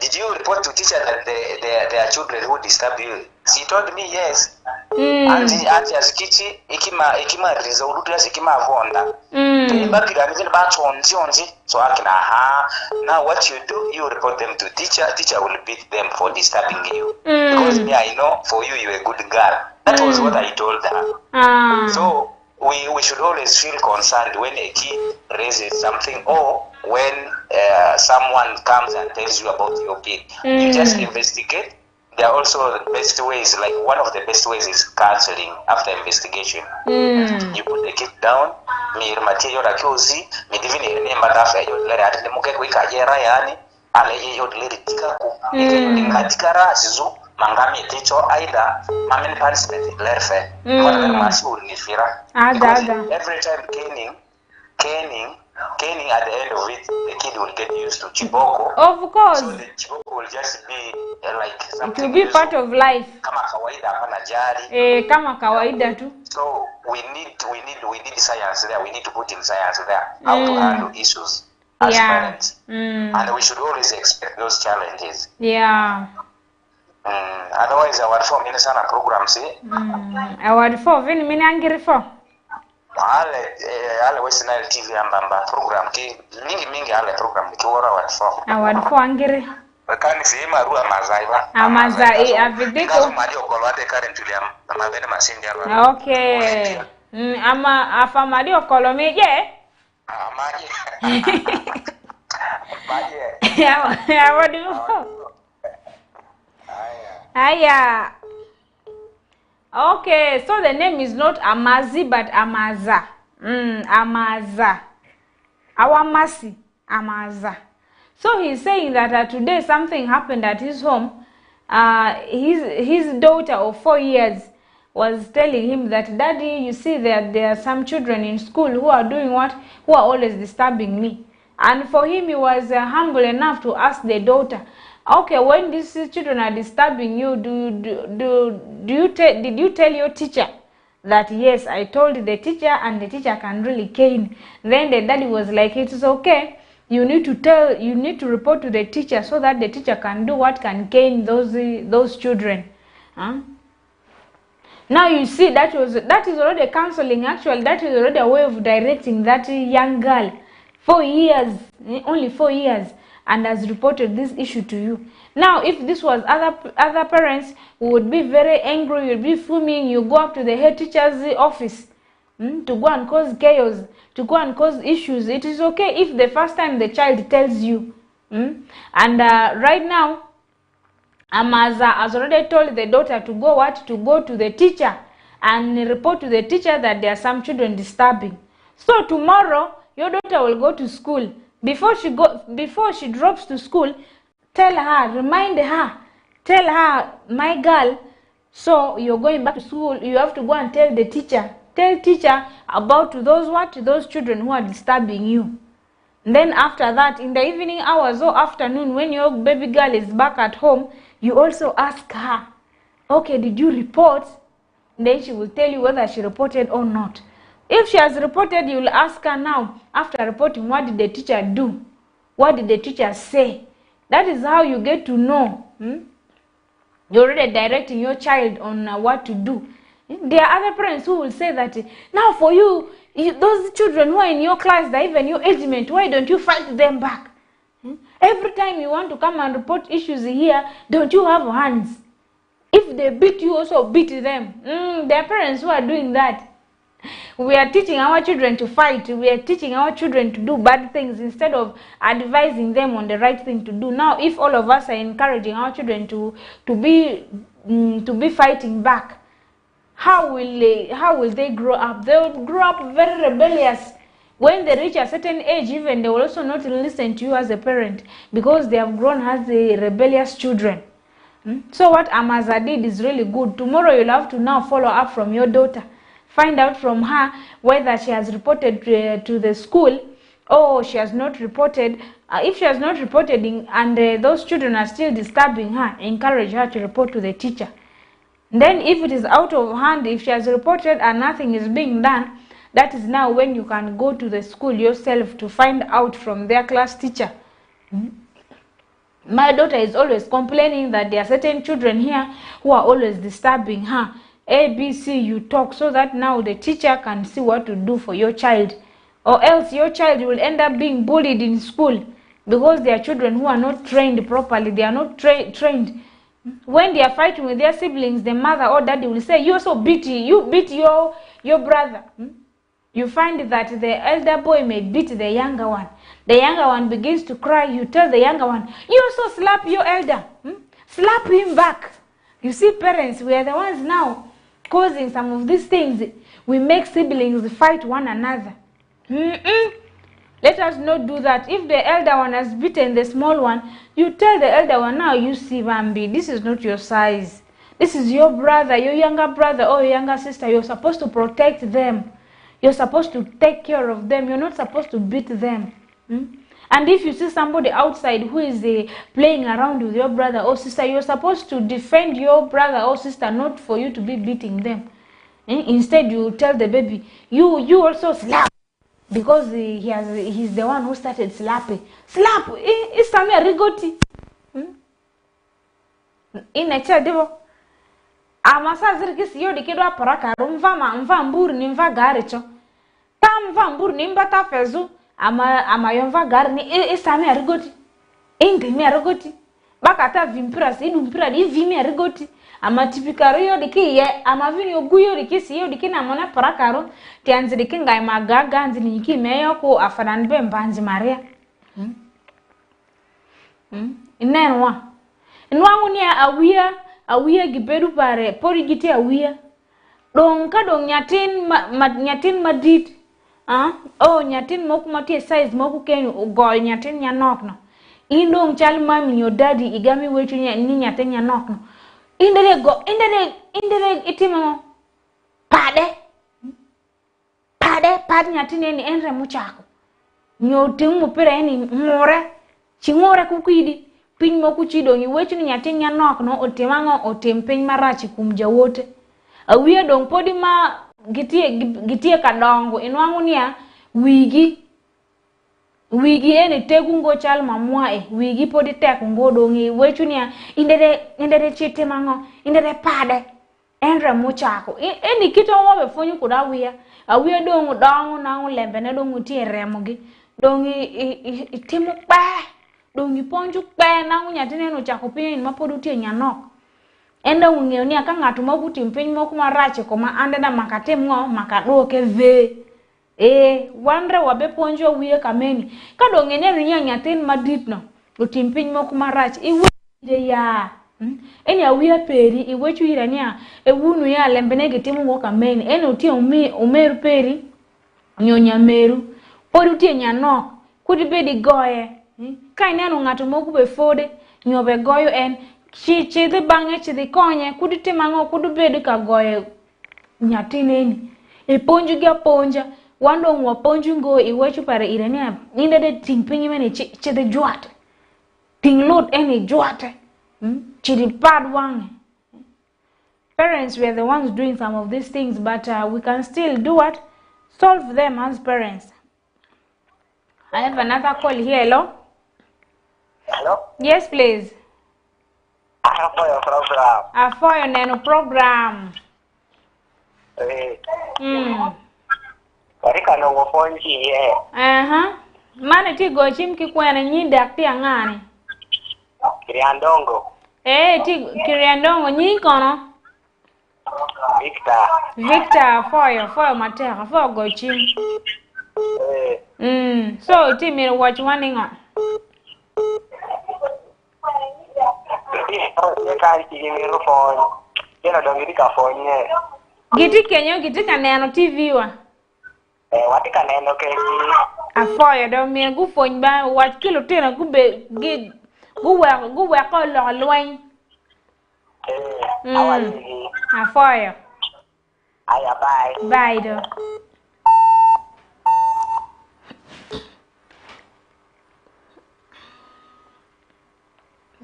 Did you report to teacher that there are children who disturb you? She told me yes. Anti as kichi ikima result as ikima vonda. So I can now what you do, you report them to teacher will beat them for disturbing you. Because me, I know for you you're a good girl. That was what I told her. So we should always feel concerned when a kid raises something, or when someone comes and tells you about your kid. You just investigate. There are also the best ways, like one of the best ways is counseling after investigation. You put the kid down, me material accuse, me divine name batafa yo lere ati muke ko ikajera yani, ale yo lere tikaku, ngatikara sizu mangami teacher aida, mamen punishment lerfe. What masul ni fira. Every time caning at the end of it, the kid will get used to chiboko. Of course. So the chiboko will just be like something. It will be part of life. Kama kawaida hapana jari. Kama kawaida tu. So we need science there. We need to put in science there how to handle issues as parents. And we should always expect those challenges. Yeah. Otherwise our form in sana programs Our form vini mini angiri form. Ale Western TV ambamba program ki mingi ale program ki wora wa angiri kani sema ruwa mazaiba amazai avidiko kazo mali okolwate currently amabene masindi hapa. Okay. Ama afa mali okolomi je maji ya wadi aya. Okay, so the name is not Amazi but Amaza. Amaza. Awamasi, Amaza. So he's saying that today something happened at his home. His daughter of 4 years was telling him that, Daddy, you see that there are some children in school who are doing what? Who are always disturbing me. And for him, he was humble enough to ask the daughter, okay, when these children are disturbing you, did you tell your teacher that yes, I told the teacher and the teacher can really cane? Then the daddy was like, it is okay. You need to report to the teacher so that the teacher can do what can cane those children. Now you see that is already counseling. Actually, that is already a way of directing that young girl. 4 years, only 4 years. And has reported this issue to you. Now, if this was other parents, would be very angry, you'd be fuming, you go up to the head teacher's office to go and cause chaos, to go and cause issues. It is okay if the first time the child tells you. And right now, Amaza has already told the daughter to go what? To go to the teacher and report to the teacher that there are some children disturbing. So tomorrow, your daughter will go to school. before she drops to school, tell her, remind her, tell her, my girl, so you're going back to school, you have to go and tell the teacher. Tell teacher about those children who are disturbing you. And then after that, in the evening hours or afternoon, when your baby girl is back at home, you also ask her, okay, did you report? And then she will tell you whether she reported or not. If she has reported, you will ask her now, after reporting, what did the teacher do? What did the teacher say? That is how you get to know. You're already directing your child on what to do. There are other parents who will say that, now for you, those children who are in your class, that even your age mate, why don't you fight them back? Every time you want to come and report issues here, don't you have hands? If they beat you, also beat them. There are parents who are doing that. We are teaching our children to fight. We are teaching our children to do bad things instead of advising them on the right thing to do. Now, if all of us are encouraging our children to be fighting back, how will they grow up? They will grow up very rebellious. When they reach a certain age, even they will also not listen to you as a parent because they have grown as the rebellious children. So what Amaza did is really good. Tomorrow you'll have to now follow up from your daughter. Find out from her whether she has reported to the school or she has not reported. If she has not reported and those children are still disturbing her, encourage her to report to the teacher. Then if it is out of hand, if she has reported and nothing is being done, that is now when you can go to the school yourself to find out from their class teacher. My daughter is always complaining that there are certain children here who are always disturbing her. A, B, C, you talk, so that now the teacher can see what to do for your child. Or else your child will end up being bullied in school because there are children who are not trained properly. They are not trained. When they are fighting with their siblings, the mother or daddy will say, you also beat your brother. You find that the elder boy may beat the younger one. The younger one begins to cry. You tell the younger one, you also slap your elder. Slap him back. You see, parents, we are the ones now causing some of these things. We make siblings fight one another. Let us not do that. If the elder one has beaten the small one, you tell the elder one, now you see, Bambi, this is not your size. This is your brother, your younger brother or your younger sister. You're supposed to protect them. You're supposed to take care of them. You're not supposed to beat them. And if you see somebody outside who is playing around with your brother or sister, you're supposed to defend your brother or sister, not for you to be beating them. Instead, you tell the baby, you also slap. Because he's the one who started slapping. Slap! It's Samia Rigoti. In a child, Amasa Zirkis, you're the kid of Paraka, Mva Mbur, Nimva Garicho. Tam Vambur Nimbata Fezu, Amayonva Garni, is Samia Rigoti. Ain't me Rigoti. Bakata Vimpiras, Inumpira, Vimia Rigoti. Ama tipikario diki ye ama vini oguyo diki siyo diki na mona parakaro tianzi diki ngai magaga nzi niki meyo ko afananbe mbanzi maria inenwa ngunia awia giberu pare pori giti awia donka dong nyatin madit nyatin moku mati size moku kenyu gol nyatin nyanokno indong chal mami your daddy igami wechu ni nyatin nyanokno indere itimamo pade nyatine ni enre muchako nyoting mupira eni more chingore kukwidi piny mokuchido ngi wechu ni nyatin nyanok no otimango otim piny marachi kum jawote awiya dong podi ma gitie kadongo inwangu niya wigi ene tegungo chal mamwae wigi podi tek ngodo ngi wechu niya indere chite mango indere pade enre muchako eni kito wobe fonyu kuda awiya dongo na lembe ne dongo tie remogi dongi itimu pa dongi ponju pa na nyatine no chako pin mapodu tie nyanok enda ngeo ni aka ngatu mabuti mpiny moku marache koma ande na makatemgo makadoke ve wanre wabe ponjo wiye kameni kado ngene rinya nyatin madit no utimpiny moku marach iwide ya eni awiya peri iwechu irania ewunu ya lembene getimu ngo kameni eni utie umeru peri nyonya meru pori utie nyanok Could be the goye? Kaina no ngatu moku be fode, nyobe goyo en chi the bange chi the konye, could te mango could be the goye nyatineni. E ponju ga ponja, wando mwa ponju go iwechu pare irenia, ninde de ting pingi mene chi the juat. Ting load any juat. Chi the bad one. Parents were the ones doing some of these things, but we can still do what? Solve them as parents. I have another call here. Hello? Hello? Yes, please. I have for your program. For your nano program. Karika no waponji ye. Mane ti go chim ki kwena nyi dak ti angani. Kiriandongo. Ti Kiriandongo nyi kono. Victor for your matter for go chim. So ti me watch one on. Giti kenyo giti kaneno TV wa. Wati kaneno kesi. Afoya do me gu phone ba wat kilo tena gu be gi gu wa ko lo loin. Afoya. Aya bye. Bye do.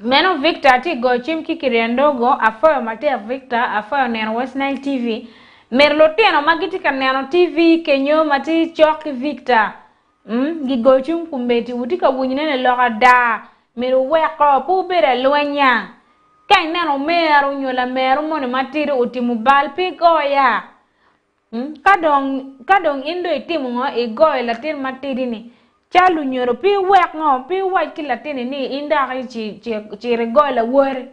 Meno Victor ti go chim kikiriandogo afoyo mate Victor afoyo neno West Nile TV merlo teno magiti kaneno TV kenyo mati choki Victor gi go chim kumbeti utika wunyine loga da mero weko pu bere lwenya kai neno meru nyola meru mone matiri utimu balpi goya kadong indo itimu ngo igoy latin matiri ni chalu nyoro pi wek ngo pi wek ki latini ni inda chi regoy la wore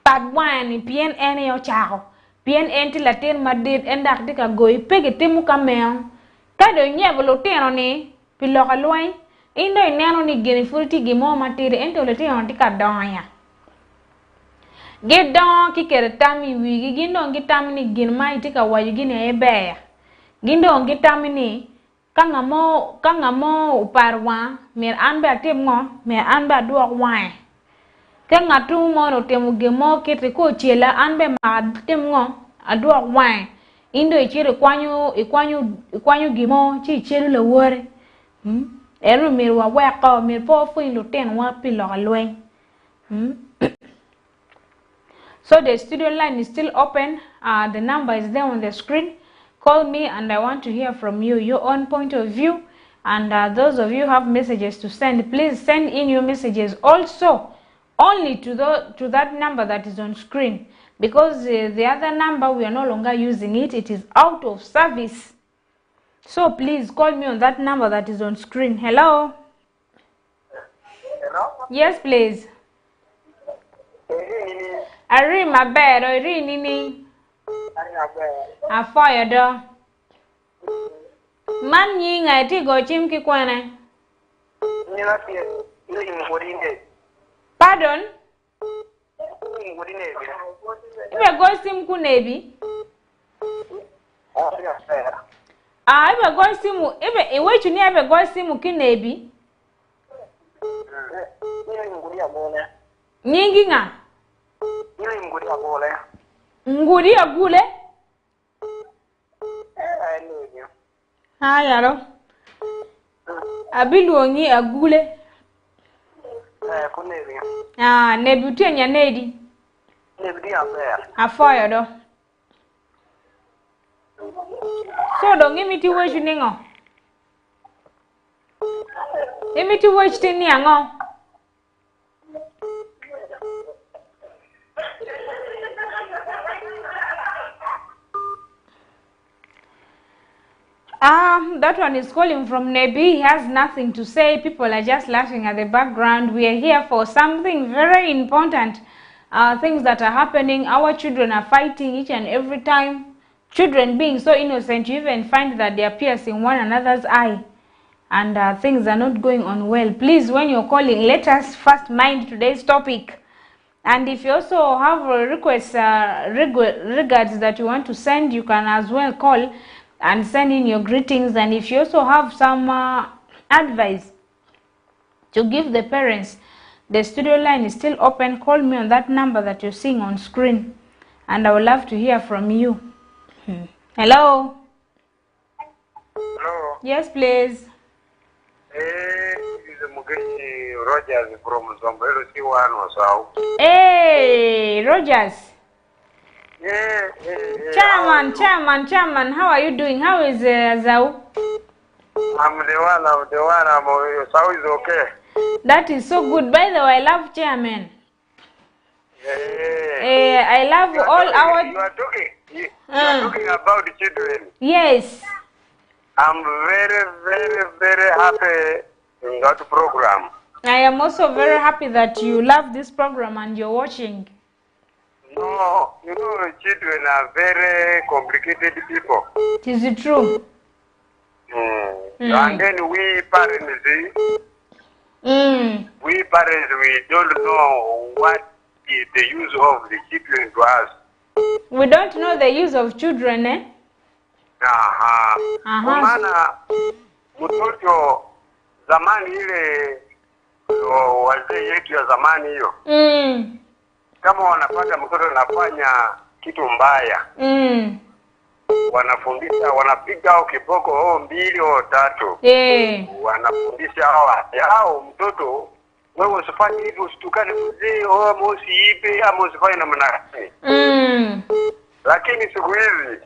pad wani pien ene yo chako pien enti latin madid endak dika goy pegi timu kameo kado nyebo lo teno ni pi loka lwai indo ineno ni gini furti gimo matiri ento lo teno tika donya gedon ki kere tami wigi gindo ngi tami ni gin mai tika wayu gini ebeya gindo ngi tami ni kangamo uparwa mer anbe atimngo mer anbe aduok wae kangatu mo no temu gemo kete ko chiela anbe ma timngo aduok wae indo ichire ikwanyu gimo chi chelu le wore eru mer wa weko mer po fu indo ten wa pilo alwen So the studio line is still open. The number is there on the screen. Call me and I want to hear from you, your own point of view. And those of you who have messages to send, please send in your messages also only to that number that is on screen. Because the other number, we are no longer using it. It is out of service. So please call me on that number that is on screen. Hello? Hello? Yes, please. I read my bed. I read Nini. I fire door. Man ying I take go chim ki kwane. Pardon? Ibe go sim ku nebi. Ibe go simu ibe ewe chuni ibe go simu ki nebi. Nyingi nga. Ngudi agule. Haya ro. Abiluongi agule. Nebi tenya nedi. Nebi aber. Afoyo do. So do ngimiti wechu ningo. Imiti wechu tini ango. That one is calling from Nebi. He has nothing to say. People are just laughing at the background. We are here for something very important. Things that are happening. Our children are fighting each and every time. Children being so innocent, you even find that they are piercing one another's eye. And things are not going on well. Please, when you're calling, let us first mind today's topic. And if you also have requests, regards that you want to send, you can as well call and send in your greetings. And if you also have some advice to give the parents, the studio line is still open. Call me on that number that you're seeing on screen, and I would love to hear from you. Hello? Hello. Yes, please. This is Mugeshi Rogers from Zombelo C1 or so. Hey, Rogers. Yeah. Chairman, how are you doing? How is Zau? I'm the one. Sao is okay. That is so good. By the way, I love chairman. Yeah. I love all our... You are talking about the children. Yes. I'm very, very, very happy in that program. I am also very happy that you love this program and you're watching. No, children are very complicated people. Is it true? And then we parents, we don't know what is the use of the children to us. We don't know the use of children, eh? Maana mtoto zamani ile wazee yetu ya zamani hiyo. Kama wanapata mtoto anafanya kitu mbaya. Wanafundisha, wanapiga au kiboko au 2 au 3. Wanafundisha hao mtoto, wewe usifanye hivyo, usitukane mzee, au usiibe, ama usifanye namna gani. Lakini siku hizi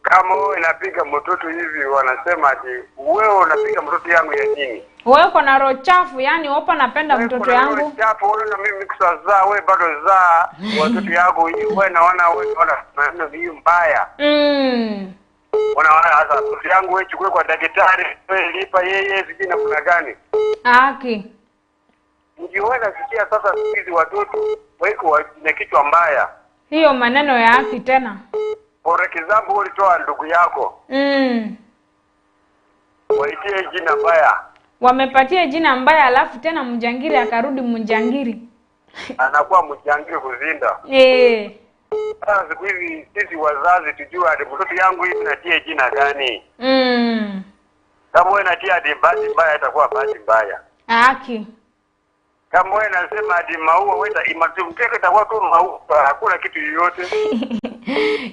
kama wewe unapiga mtoto hivi, wanasema ati wewe unapiga mtoto yangu ya nini? Wewe uko na roho chafu, yani wewe napenda mtoto yangu. Roho chafu, wewe na mimi kusazaa, wewe bado zaa watoto yako, wewe naona maneno hii mbaya. Unaona hasa mtoto yangu wewe chukue kwa daktari, wewe lipa yeye vijana kuna gani? Haki. Njiona sikia sasa hizi watoto wako na kichwa mbaya. Hiyo maneno ya haki tena. For example, ulitoa ndugu yako. Waitie jina mbaya. Wamepatia jina mbaya, alafu tena mjangiri akarudi mjangiri. Anakuwa mjangiri kuzinda. Sasa siku hivi sisi wazazi tujue ati mtoto yangu hivi natie jina gani. Kama wewe natia ati bahati mbaya, itakuwa bahati mbaya. Haki. Kama wewe nasema ati maua, wewe imatumteke itakuwa tu maua, hakuna kitu yoyote.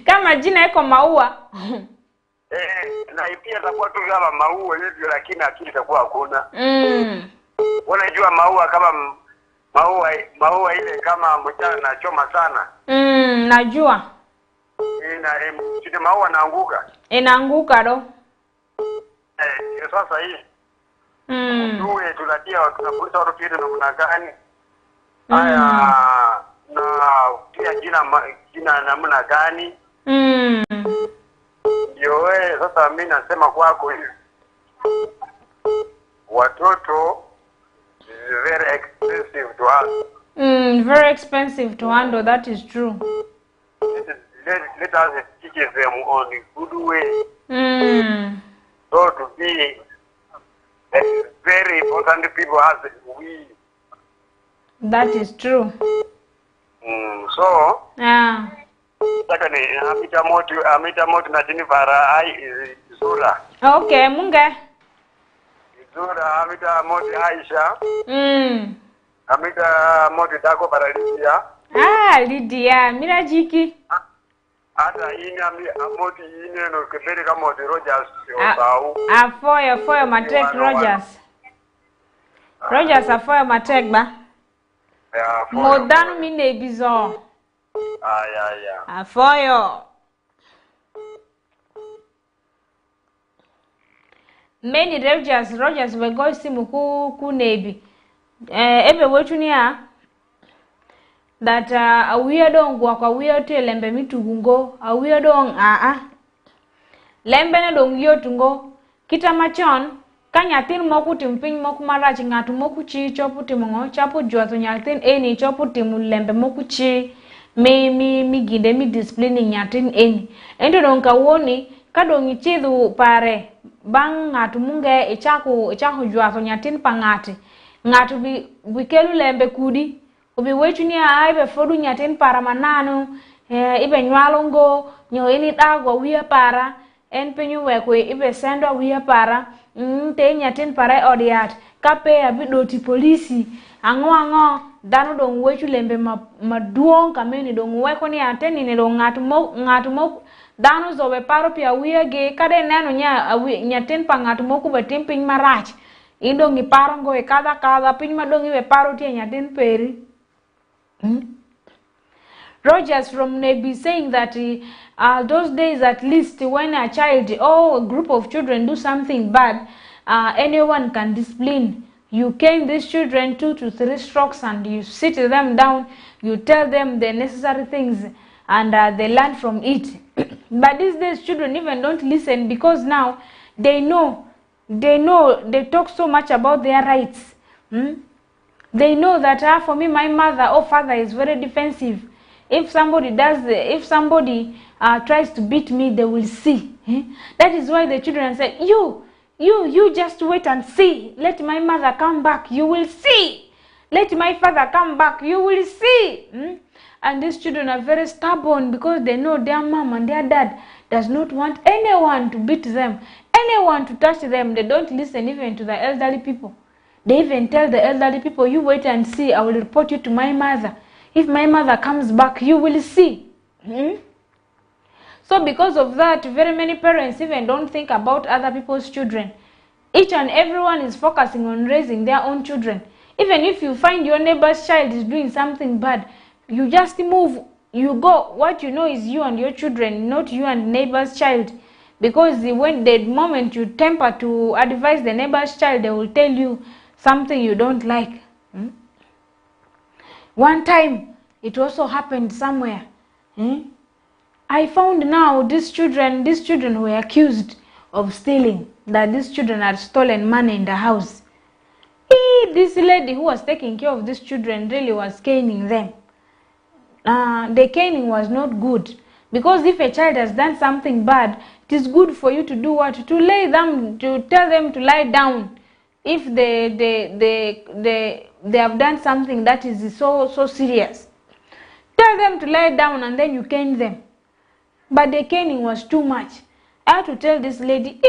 Kama jina iko maua. Na pia itakuwa tu kama maua hivyo, lakini akili itakuwa hakuna. Unajua maua kama maua ile kama mchana na choma sana. Najua. Sisi maua naanguka. Inaanguka do. Sasa hii. Tuwe tunapulisa watoto wetu namna gani? Haya, na pia jina namna gani? Ndio wewe sasa mimi nasema kwako hivi. Watoto is very expensive to us. Very expensive to handle, that is true. Let us teach them on a good way. So to be very important people as we. That is true. So. Saka ni amita moto na Jennifer ai Zura. Okay, munge. Zura amita moto Aisha. Amita moto Dako Paralisia. Lydia, mira jiki. Hata moto ine no kebere kama moto Rogers Osau. Afoyo matek Rogers. Rogers afoyo matek ba. Modanu mine bizo. Afoyo. Many Rogers we go simu ku nebi. Ebe wetuni ya that awiya don gwa kwa wiya to lembe mitugungo awiya don lembe na don yo tungo kita machon kanya tin moku timpin moku marachi ngatu moku chi chopu timongo chapu jwato nyatin eni chopu timu lembe moku chi mi gide mi discipline nyatin eni endo don ka woni ka don ichidu pare bang ngatu munge ichaku jwato nyatin pangati ngatu bi kelu lembe kudi obi wechuni ibe fodu nyatin para mananu ibe nywalongo nyo ili dagwa wiya para en penyu wekwe ibe sendo wiya para te nyatin parai odiat kape abidoti polisi ango dano dong wechu lembe maduong kameni dong weko ni ateni ni dong ngatu mo dano zobe paro pia wiege kade neno nyatin pa ngatu mo kubetim piny marach indong iparo ngo e kada piny madong iwe paro tie nyatin peri. Rogers from Nebi saying that those days, at least when a child or a group of children do something bad, anyone can discipline. You cane these children 2 to 3 strokes and you sit them down, you tell them the necessary things and they learn from it. But these days children even don't listen because now they talk so much about their rights. They know that for me my mother or father is very defensive. If somebody tries to beat me, they will see. That is why the children say, you just wait and see. Let my mother come back, you will see. Let my father come back, you will see. And these children are very stubborn because they know their mom and their dad does not want anyone to beat them, anyone to touch them. They don't listen even to the elderly people. They even tell the elderly people, you wait and see, I will report you to my mother. If my mother comes back, you will see. So because of that, very many parents even don't think about other people's children. Each and everyone is focusing on raising their own children. Even if you find your neighbor's child is doing something bad, you just move, you go. What you know is you and your children, not you and neighbor's child. Because when the moment you temper to advise the neighbor's child, they will tell you something you don't like. One time, it also happened somewhere. I found now these children were accused of stealing, that these children had stolen money in the house. This lady who was taking care of these children really was caning them. The caning was not good, because if a child has done something bad, it is good for you to do what? To tell them to lie down. If they have done something that is so serious, tell them to lie down and then you cane them. But the caning was too much. I had to tell this lady,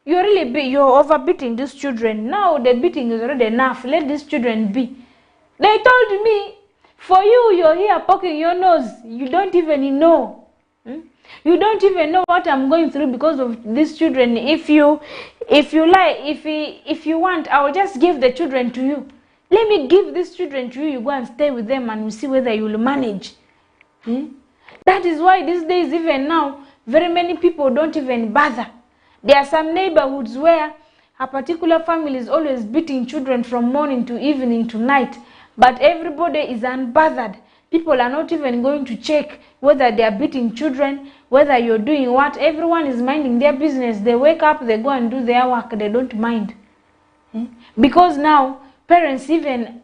you're overbeating these children. Now the beating is already enough. Let these children be. They told me, for you're here poking your nose. You don't even know. You don't even know what I'm going through because of these children. If you want, I will just give the children to you. Let me give these children to you. You go and stay with them and we'll see whether you will manage. That is why these days, even now, very many people don't even bother. There are some neighborhoods where a particular family is always beating children from morning to evening to night, but everybody is unbothered. People are not even going to check whether they are beating children, whether you're doing what. Everyone is minding their business. They wake up, they go and do their work, they don't mind. Because now, parents even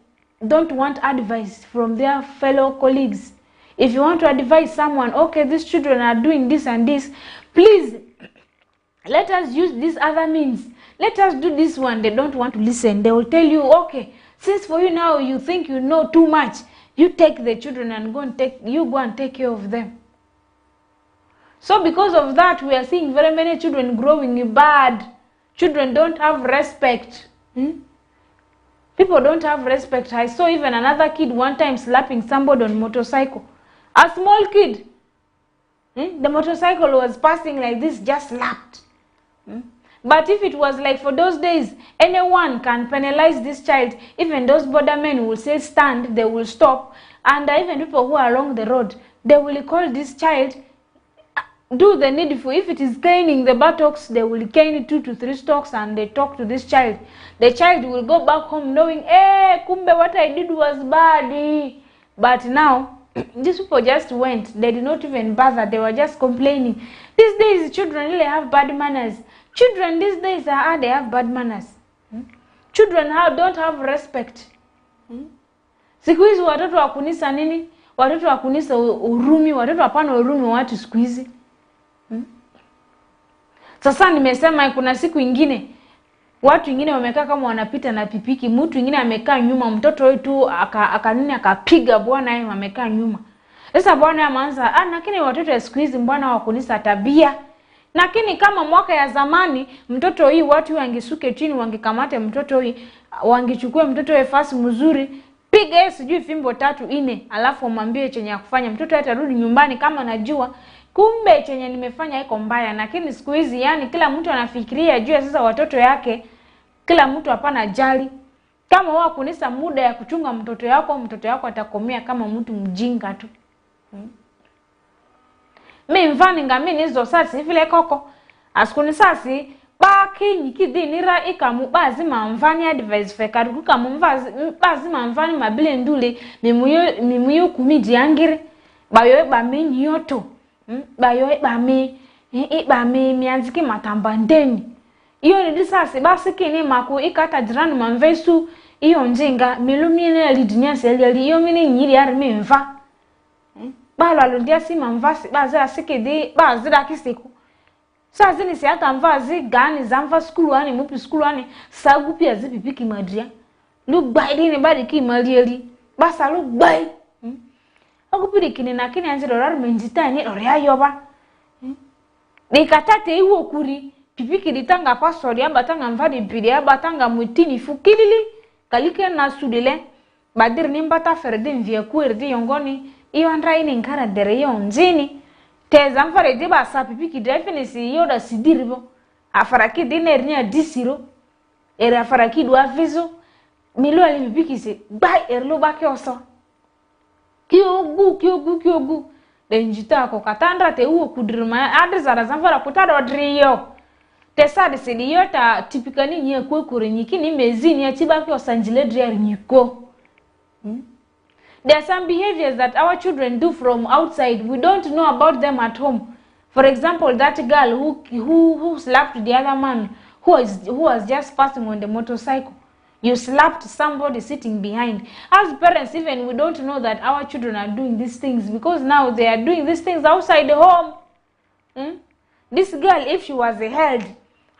don't want advice from their fellow colleagues. If you want to advise someone, okay, these children are doing this and this, please, let us use this other means. Let us do this one. They don't want to listen. They will tell you, okay, since for you now you think you know too much, you take the children and go and take care of them. So because of that, we are seeing very many children growing bad. Children don't have respect. People don't have respect. I saw even another kid one time slapping somebody on motorcycle. A small kid. The motorcycle was passing like this, just slapped. But if it was like for those days, anyone can penalize this child. Even those bordermen will say stand, they will stop. And even people who are along the road, they will call this child, do the needful. If it is caning the buttocks, they will cane 2 to 3 strokes and they talk to this child. The child will go back home knowing, kumbe what I did was bad. But now, these people just went. They did not even bother. They were just complaining. These days, children really have bad manners. Children these days they have bad manners. Children don't have respect. Siku hizi watoto wakunisa nini? Watoto wakunisa urumi, watoto hapana urumi watu siku hizi. Sasa nimesema kuna siku ingine watu wengine wamekaa kama wanapita na pipiki, mtu mwingine amekaa nyuma, mtoto wetu akapiga bwana yeye amekaa nyuma. Sasa bwana ameanza, lakini watoto siku hizi bwana wakunisa tabia. Lakini kama mwaka ya zamani mtoto hii watu wangesuke chini wangekamata mtoto hii wangechukua mtoto hii fasi mzuri piga sijui fimbo 3 4 alafu umwambie chenye ya kufanya mtoto atarudi nyumbani kama anajua kumbe chenye nimefanya iko mbaya. Lakini siku hizi yani kila mtu anafikiria juu sasa watoto yake, kila mtu hapana jali. Kama wao kunisa muda ya kuchunga mtoto yako atakomea kama mtu mjinga tu. Mimi mfano ngamini hizo sasa vile koko askuni sasa baki nikidinira ikamu bazima mvani advice fekaru kama mvazi bazima mvani mabile ndule mimuyo kumidi angire bayo ba minyi yoto bayo ba mi mianziki matamba ndeni iyo ni sasa basi kini maku ikata jirani manvesu iyo njinga milumine alidinya seli iyo mini nyiri arme mva balo alondia si manvasi bazira sikidi bazira kisiku sasa ni siata mvazi gani zamva school ani mupi school ani sagu pia zipipiki madria lu baidi ni badi ki malieli basa lu bai akupiri kini na kini anjiro rar menjita ni ore ayoba dikatate iwo kuri pipiki ditanga password ya batanga mvadi pili ya batanga mutini fukilili kalike na sudile badir ni mbata ferde mvia kuerdi yongoni iyo andra ini nkara dere yo nzini teza mfare diba sa pipiki definisi yo da sidiribo afaraki dinernya disiro era afaraki do aviso milo ali pipiki se bai erlo ba kyoso kyogu denjita ko katandra te uo kudirma adizara zamfara kutado driyo tesa de sidiyo ta tipikani nye kwekure nyikini mezini ya tiba kyosa njile driya nyiko. There are some behaviors that our children do from outside. We don't know about them at home. For example, that girl who slapped the other man who was just passing on the motorcycle. You slapped somebody sitting behind. As parents, even we don't know that our children are doing these things because now they are doing these things outside the home. This girl, if she was held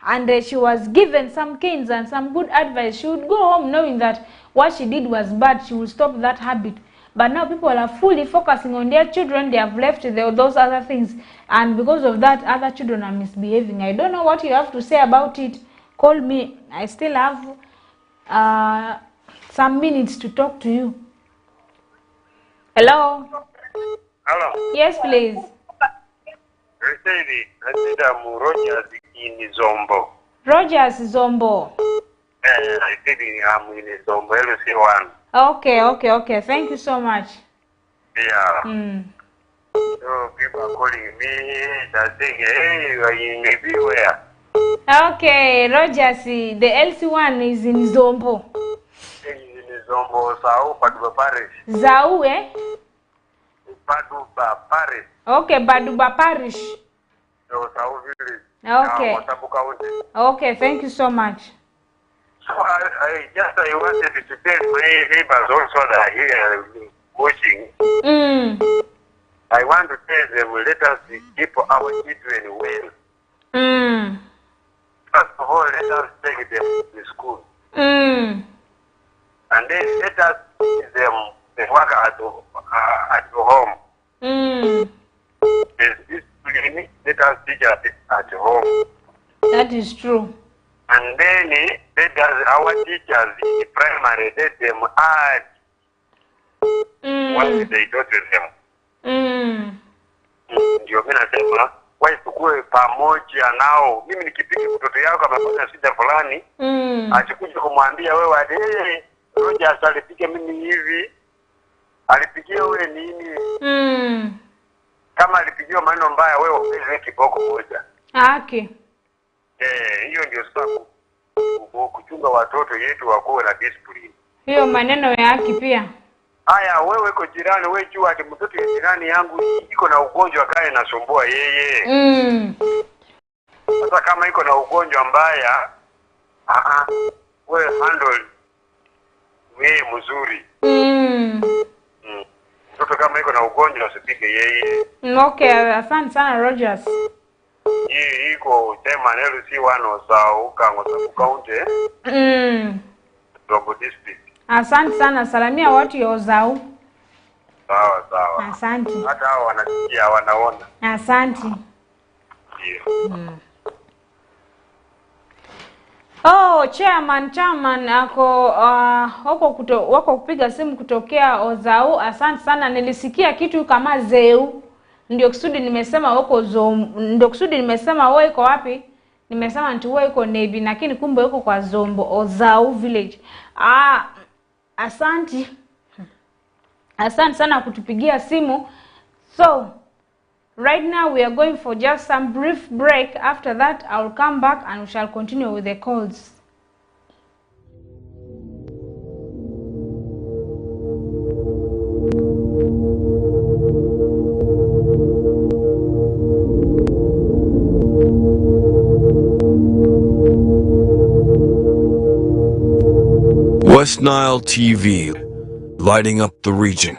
and she was given some canes and some good advice, she would go home knowing that what she did was bad. She would stop that habit. But now people are fully focusing on their children. They have left those other things. And because of that, other children are misbehaving. I don't know what you have to say about it. Call me. I still have some minutes to talk to you. Hello? Hello? Yes, please. Rogers in Zombo. Rogers Zombo. I said I'm in Zombo, LC1. Okay. Thank you so much. Yeah. So people are calling me, they're saying, hey, you are in everywhere. Okay, Rogers, the LC1 is in Zombo. In Zombo, Sao, Paduba Parish. Zau, eh? Paduba Parish. Okay, Paduba Parish. So, Sao Village. Okay. Okay, thank you so much. So I wanted to tell my neighbors also that are here watching. I want to tell them, let us keep our children well. First of all, let us take them to school. And then let us teach them the work at home. This clinic, let us teach at home. That is true. And then let us, our teachers in primary, let them add what they taught them. Ndio mimi nasema wewe tukue pamoja nao. Mimi nikipiki mtoto yako amepata shida fulani, achukuje kumwambia wewe ade Rogers alipiga mimi hivi, alipigia wewe nini? Kama alipigiwa maneno mbaya wewe upewe kiboko moja. Okay. Hiyo ndio sababu kuchunga watoto yetu wakuwe na discipline. Hiyo maneno ya haki pia. Haya, wewe uko jirani, wewe jua ati mtoto ya jirani yangu iko na ugonjwa kale nasumbua yeye. Sasa kama iko na ugonjwa mbaya, wewe handle wewe mzuri. Mtoto kama iko na ugonjwa usipige yeye. Okay, asante sana Rogers. Hii iko tema LC1 Sao Kango County. Robo district. Asante sana, salamia watu ya Ozau. Sawa. Asante. Hata hao wanasikia wanaona. Asante. Oh, chairman wako kupiga simu kutokea Ozau. Asante sana, nilisikia kitu kama Zeu. Ndio kusudi nimesema wako ndio kusudi nimesema wewe iko wapi? Nimesema nti wewe iko Nebi, lakini kumbe uko kwa Zombo, Ozau village. Asante sana kutupigia simu. So right now we are going for just some brief break. After that I will come back and we shall continue with the calls. West Nile TV, lighting up the region.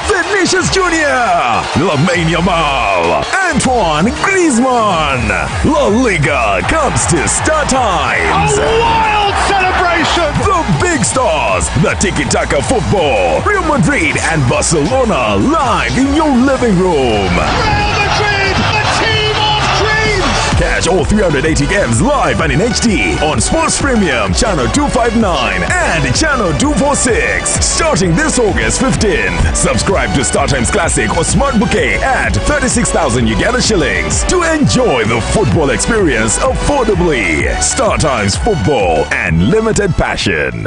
Vinicius Jr., Lamine Yamal, Antoine Griezmann. La Liga comes to Star Times. A wild celebration! The big stars, the tiki-taka football, Real Madrid and Barcelona live in your living room. Real Madrid, a team of dreams! Catch all 380 games live and in HD on Sports Premium Channel 259 and Channel 246 starting this August 15th. Subscribe to StarTimes Classic or Smart Bouquet at 36,000 Uganda shillings to enjoy the football experience affordably. StarTimes Football and Limited Passion.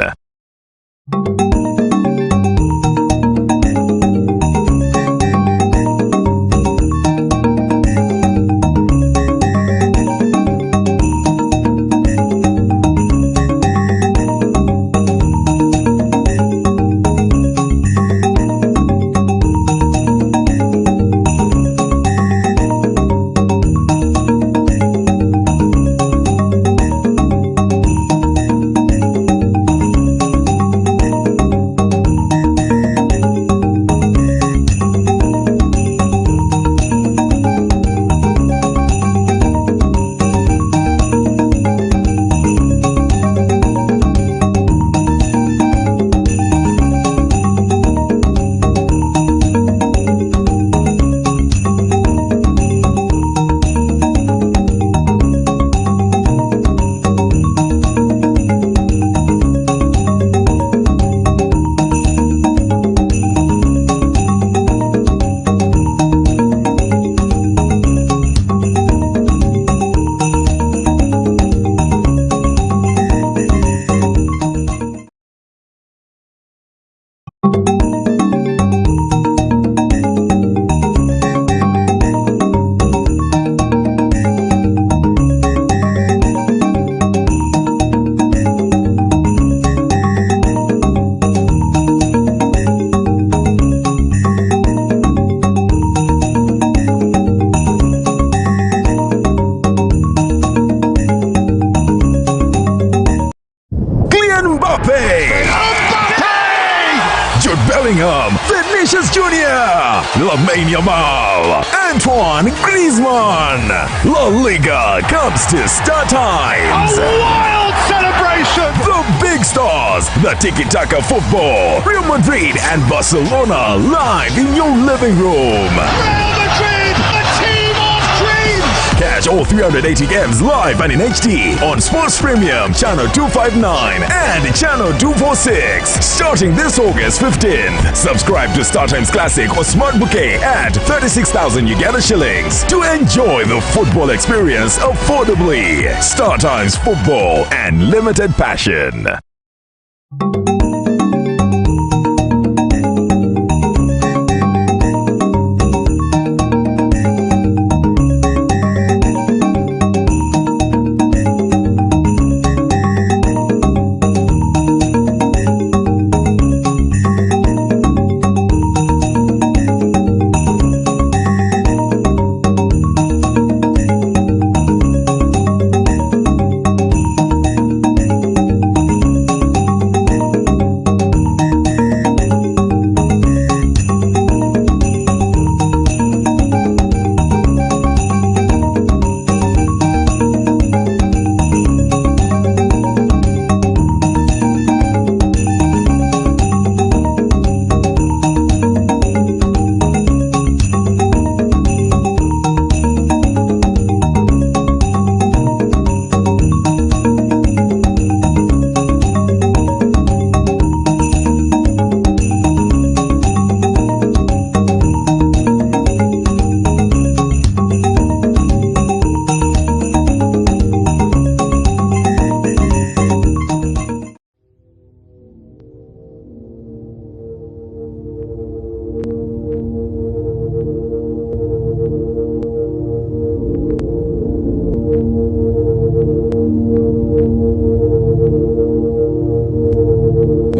Vinicius Jr., Lamine Yamal, Antoine Griezmann. La Liga comes to Star Times. A wild celebration! The big stars, the tiki-taka football, Real Madrid and Barcelona live in your living room. Real Madrid, a team of dreams! Catch all 380 games live and in HD on Sports Premium Channel 259 and Channel 246 starting this August 15th. Subscribe to StarTimes Classic or Smart Bouquet at 36,000 Uganda shillings to enjoy the football experience affordably. StarTimes Football and Limited Passion.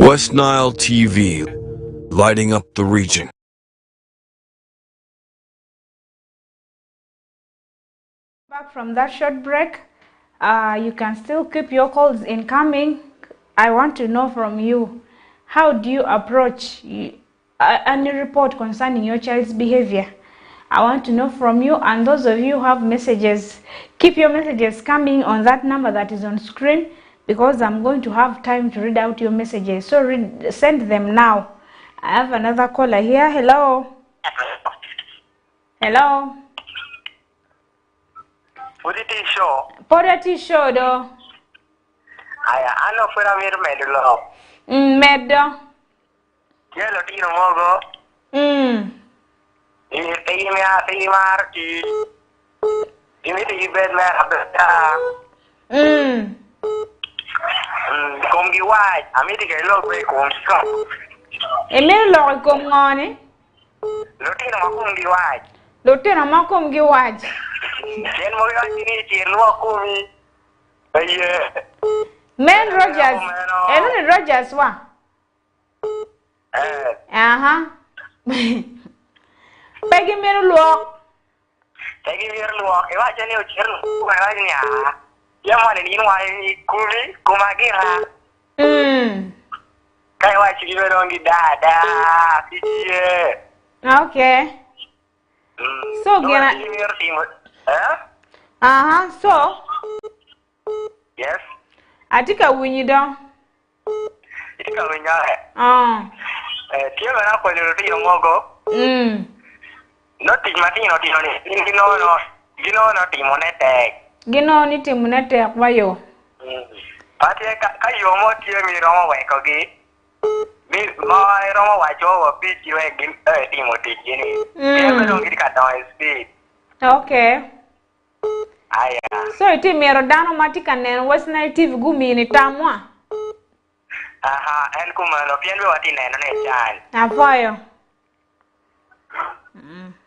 West Nile TV, lighting up the region. Back from that short break, you can still keep your calls incoming. I want to know from you, how do you approach any report concerning your child's behavior? I want to know from you, and those of you who have messages, keep your messages coming on that number that is on screen, because I'm going to have time to read out your messages. So send them now. I have another caller here. Hello. Hello. Put show do. Aya, ano fuera mir medlo. Medo. Yelo tino mogo. Ini ati marki. Ini di bed mer abda. Kom gi wai, ami di ke lo be kom kom. Emir lo kom ngone. Lo tino ma kom gi wai. Lo tino ma kom gi wai. Ken mo ya ini ti lo komi. Aye. Men Rogers. Eno Rogers wa. Aha. Pegi mir lo. Pegi mir lo. E wa jani o cherno ko wa ni a. Ya mo ni wa ni kumi kumagira. Kai wa chi be rongi dada. Fiye. Okay. So gena. So. Yes. Atika winyi do. Atika winya. Tiyo na ko le ri ngogo. No ti mati no ti no ni. Gino no ti monete. Gino ni ti monete kwayo. Ati ka yo mo ti mi ro wa ko gi. Mi ma ro wa jo wa pi ti we gin ti mo ti gini. Tiyo me ro gi ka ta speed. Okay. Aya. So iti mero dano matika neno West Nile TV gumi ni tamwa. Aha, en kuma no pienwe wati neno ne chan. Apoyo.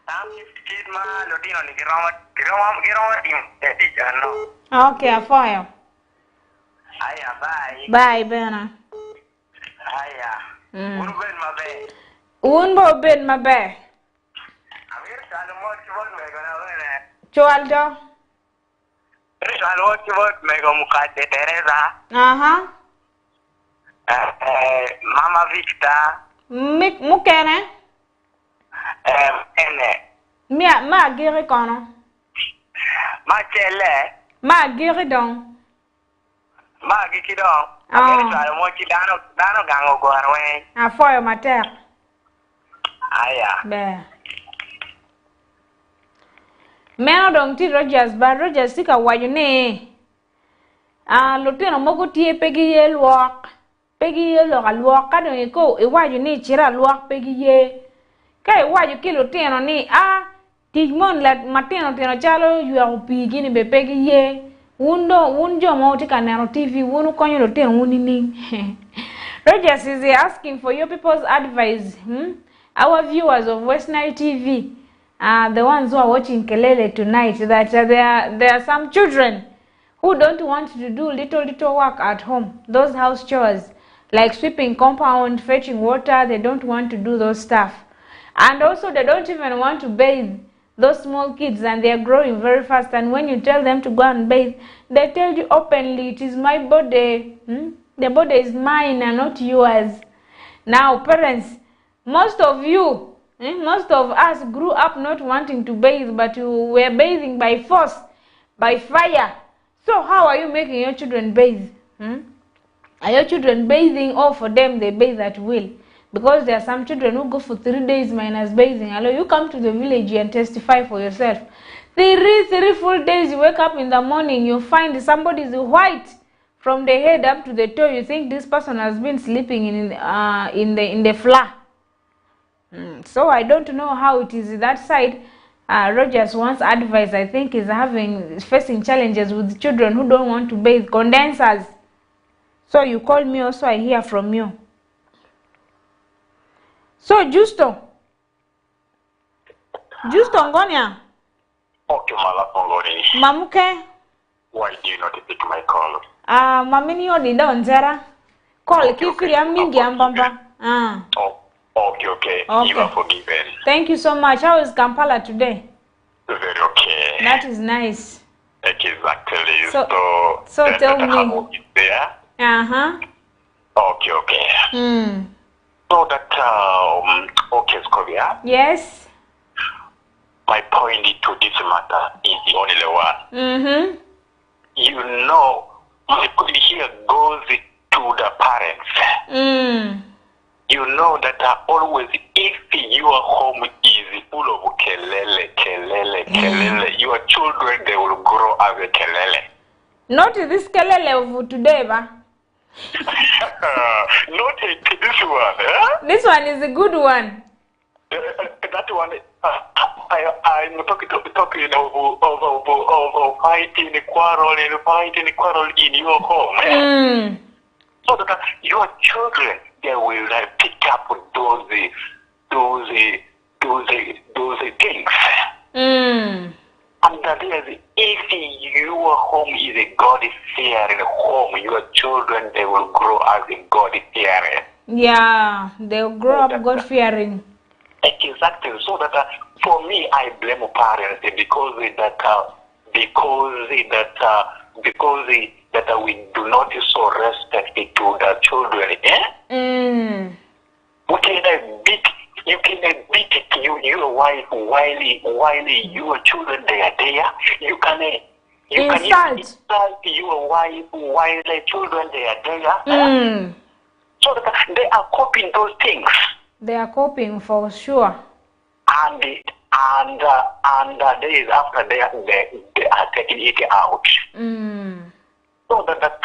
Tam kid ma lo tino ni giroma tim ti chano. Okay, apoyo. Aya, bye. Bye, Bena. Aya. Urben mabe. Unbo ben mabe. Amir chalo mo chibot me gona wene. Chwaldo. Chalo chibot me go mukate Teresa. Aha. Mama Victor. Mukene? Ene. Ma giri kono. Ma chele. Ma giri don. Ma giki don. Amir chalo mo chi dano gango gwarwe. Afoyo mater. Aya. Be. Meno dong ti Rogers ba Rogers tika wajune. Lutino mogo tie pegi ye luok. Pegi ye lo luok ka don ko e wajune chira luok pegi ye. Ka e waju ki lutino ni tigmon la matino tino chalo yu pigi ni be pegi ye. Unjo mo tika nano TV wunu konyo lutino unini. Rogers is asking for your people's advice. Our viewers of West Nile TV. The ones who are watching Kelele tonight, that there are some children who don't want to do little work at home. Those house chores, like sweeping compound, fetching water, they don't want to do those stuff. And also they don't even want to bathe. Those small kids, and they are growing very fast, and when you tell them to go and bathe, they tell you openly, it is my body. The body is mine and not yours. Now parents, most of us grew up not wanting to bathe, but you were bathing by force, by fire. So how are you making your children bathe? Are your children bathing, or for them they bathe at will? Because there are some children who go for 3 days minus bathing. Hello, you come to the village and testify for yourself. 3 full days, you wake up in the morning, you find somebody is white from the head up to the toe. You think this person has been sleeping in the floor. So I don't know how it is that side. Rogers wants advice. I think is facing challenges with children who don't want to bathe. Condensers. So you call me also, I hear from you. So Justo Ngonia. Okay, Malapongoni. Mamuke. Why do you not pick my call? Mamini odida onzera. Call Kifiri Amingi Ambamba. Ah. Oh, okay. Okay. You are forgiven. Thank you so much. How is Kampala today? Very okay. That is nice. Exactly. So tell me. How is there? Uh-huh. Okay. So that okay, Scovia. Yes. My point to this matter is the only one. Mm-hmm. You know, here goes to the parents. You know that always, if your home is full of kelele, your children, they will grow as a kelele. Not this kelele of today, ba? Not this one. This one is a good one. That one, I'm talking of fighting quarrel in your home. So that your children, they will pick up those things. And that is, if your home is a God-fearing home, your children, they will grow as a God-fearing. Yeah, they'll grow up God-fearing. Exactly. So that for me, I blame parents because we do not show respect to the children. You can beat your wife while your children they are there. You can insult your wife while the children they are there. So that they are copying those things. They are coping for sure. And days after they are taking it out. So that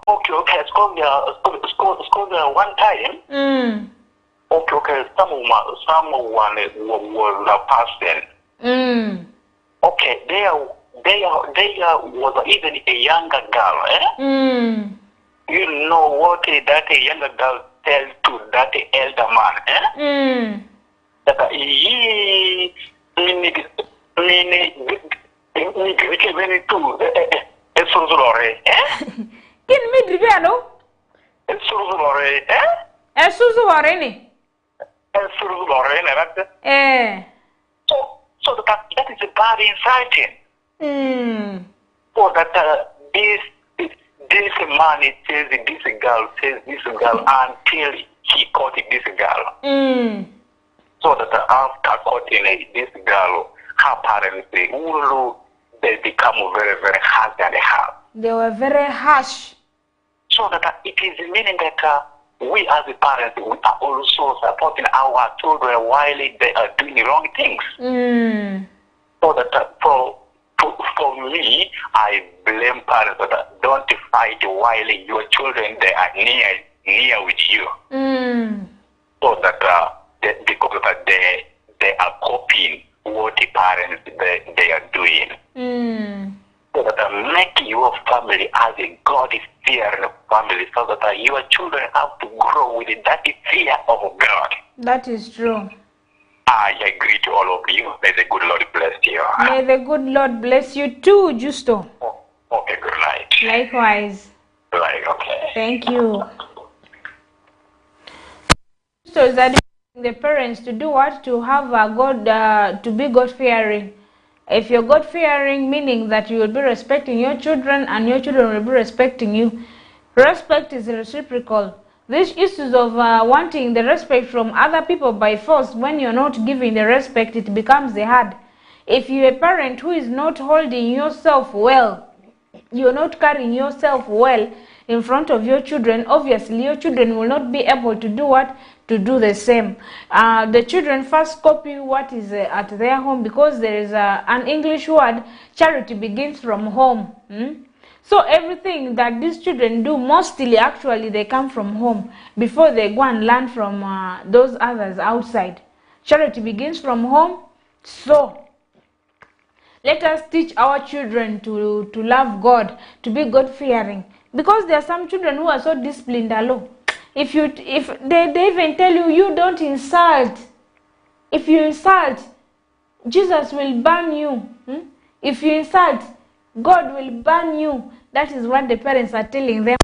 okay. School one time. Okay. Someone was a person. Okay. There was even a younger girl. You know what that younger girl tells to that elder man, That he So that is a bad insighting. So that this man says this girl until he caught this girl. So that after caughting this girl, her parents they become very, very harsh and hard. They were very harsh. So that it is meaning that we as the parents, we are also supporting our children while they are doing wrong things. So that for me, I blame parents that don't fight while your children they are near with you. So that because that they are copying what the parents they are doing. So that make your family as a God-fearing family, so that your children have to grow with that fear of God. That is true. I agree to all of you. May the good Lord bless you. May the good Lord bless you too, Justo. Okay, good night. Likewise. Okay. Thank you. So is that the parents to do what? To have a God, to be God-fearing. If you're God-fearing, meaning that you will be respecting your children and your children will be respecting you. Respect is reciprocal. These issues of wanting the respect from other people by force, when you're not giving the respect, it becomes hard. If you're a parent who is not holding yourself well, you're not carrying yourself well in front of your children, obviously your children will not be able to do what? To do the same. The children first copy what is at their home, because there is an English word, charity begins from home. So everything that these children do, mostly actually they come from home before they go and learn from those others outside. Charity begins from home. So let us teach our children to love God, to be God-fearing, because there are some children who are so disciplined alone. If they even tell you don't insult. If you insult, Jesus will burn you. If you insult, God will burn you. That is what the parents are telling them.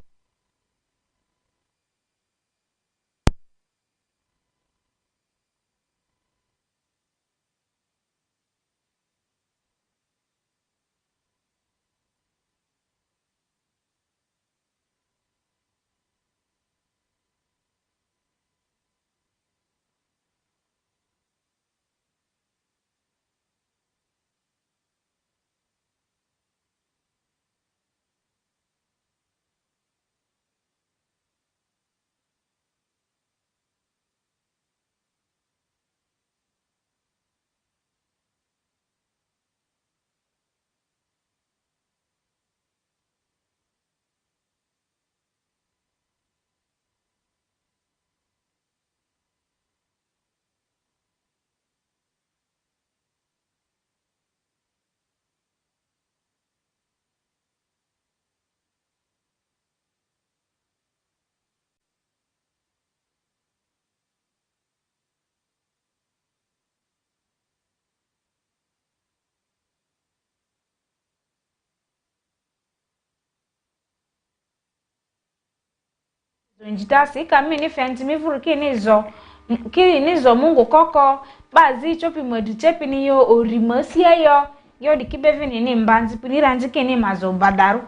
Njitasi kami ni fenti mi furu kiri nizo mungu koko bazi chopi mwedu chepi ni yo orimosia yo di kibevi ni mbanzi pini ranji kini mazo badaru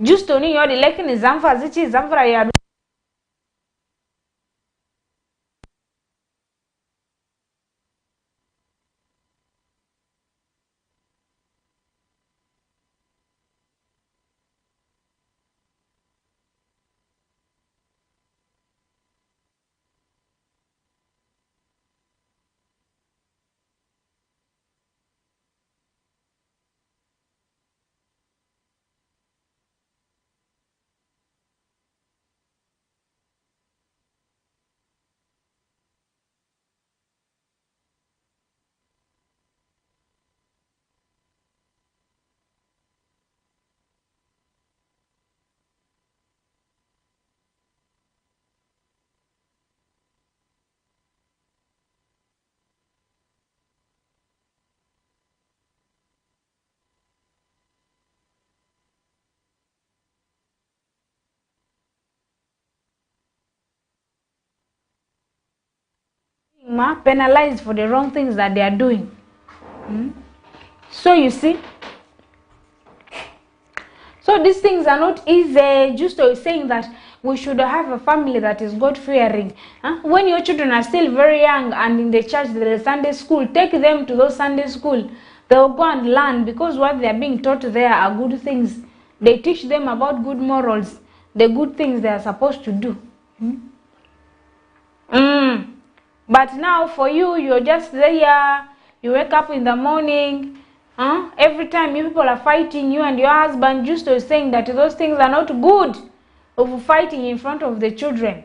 justo ni yo di leki ni zamfa zichi zamfra ya penalized for the wrong things that they are doing. So you see, so these things are not easy. Just saying that we should have a family that is God-fearing. When your children are still very young and in the church, there is Sunday school, take them to those Sunday school. They will go and learn, because what they are being taught there are good things. They teach them about good morals, the good things they are supposed to do. But now for you, you're just there, you wake up in the morning, every time you people are fighting, you and your husband, just saying that those things are not good, of fighting in front of the children.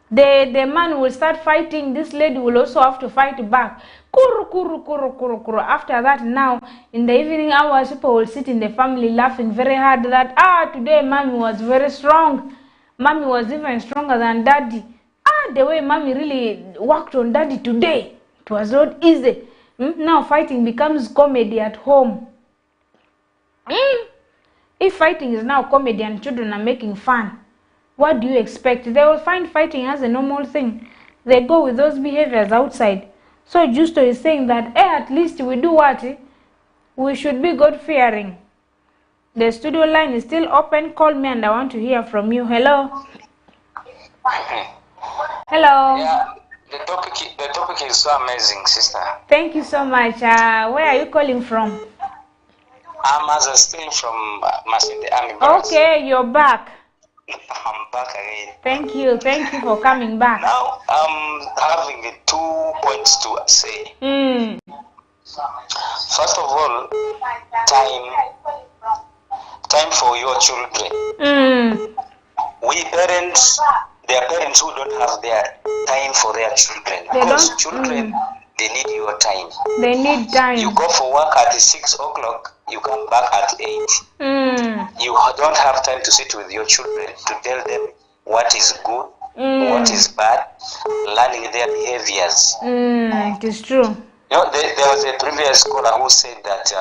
The man will start fighting, this lady will also have to fight back. Kuru, kuru, kuru, kuru, kuru. After that, now, in the evening hours, people will sit in the family laughing very hard that, today mommy was very strong. Mommy was even stronger than daddy. The way mommy really worked on daddy today, it was not easy. Now fighting becomes comedy at home. If fighting is now comedy and children are making fun, what do you expect? They will find fighting as a normal thing. They go with those behaviors outside. So Justo is saying that, at least we do what? We should be God-fearing. The studio line is still open. Call me and I want to hear from you. Hello. Hello. Yeah, the topic is so amazing, sister. Thank you so much. Where are you calling from? I'm still from Masinde Army. Okay, you're back. I'm back again. Thank you for coming back. Now I'm having 2 points to say. First of all, time for your children. We parents, there are parents who don't have their time for their children. Because children, they need your time. They need time. You go for work at 6 o'clock, you come back at 8. You don't have time to sit with your children to tell them what is good, what is bad, learning their behaviors. It is true. You know, there was a previous scholar who said that,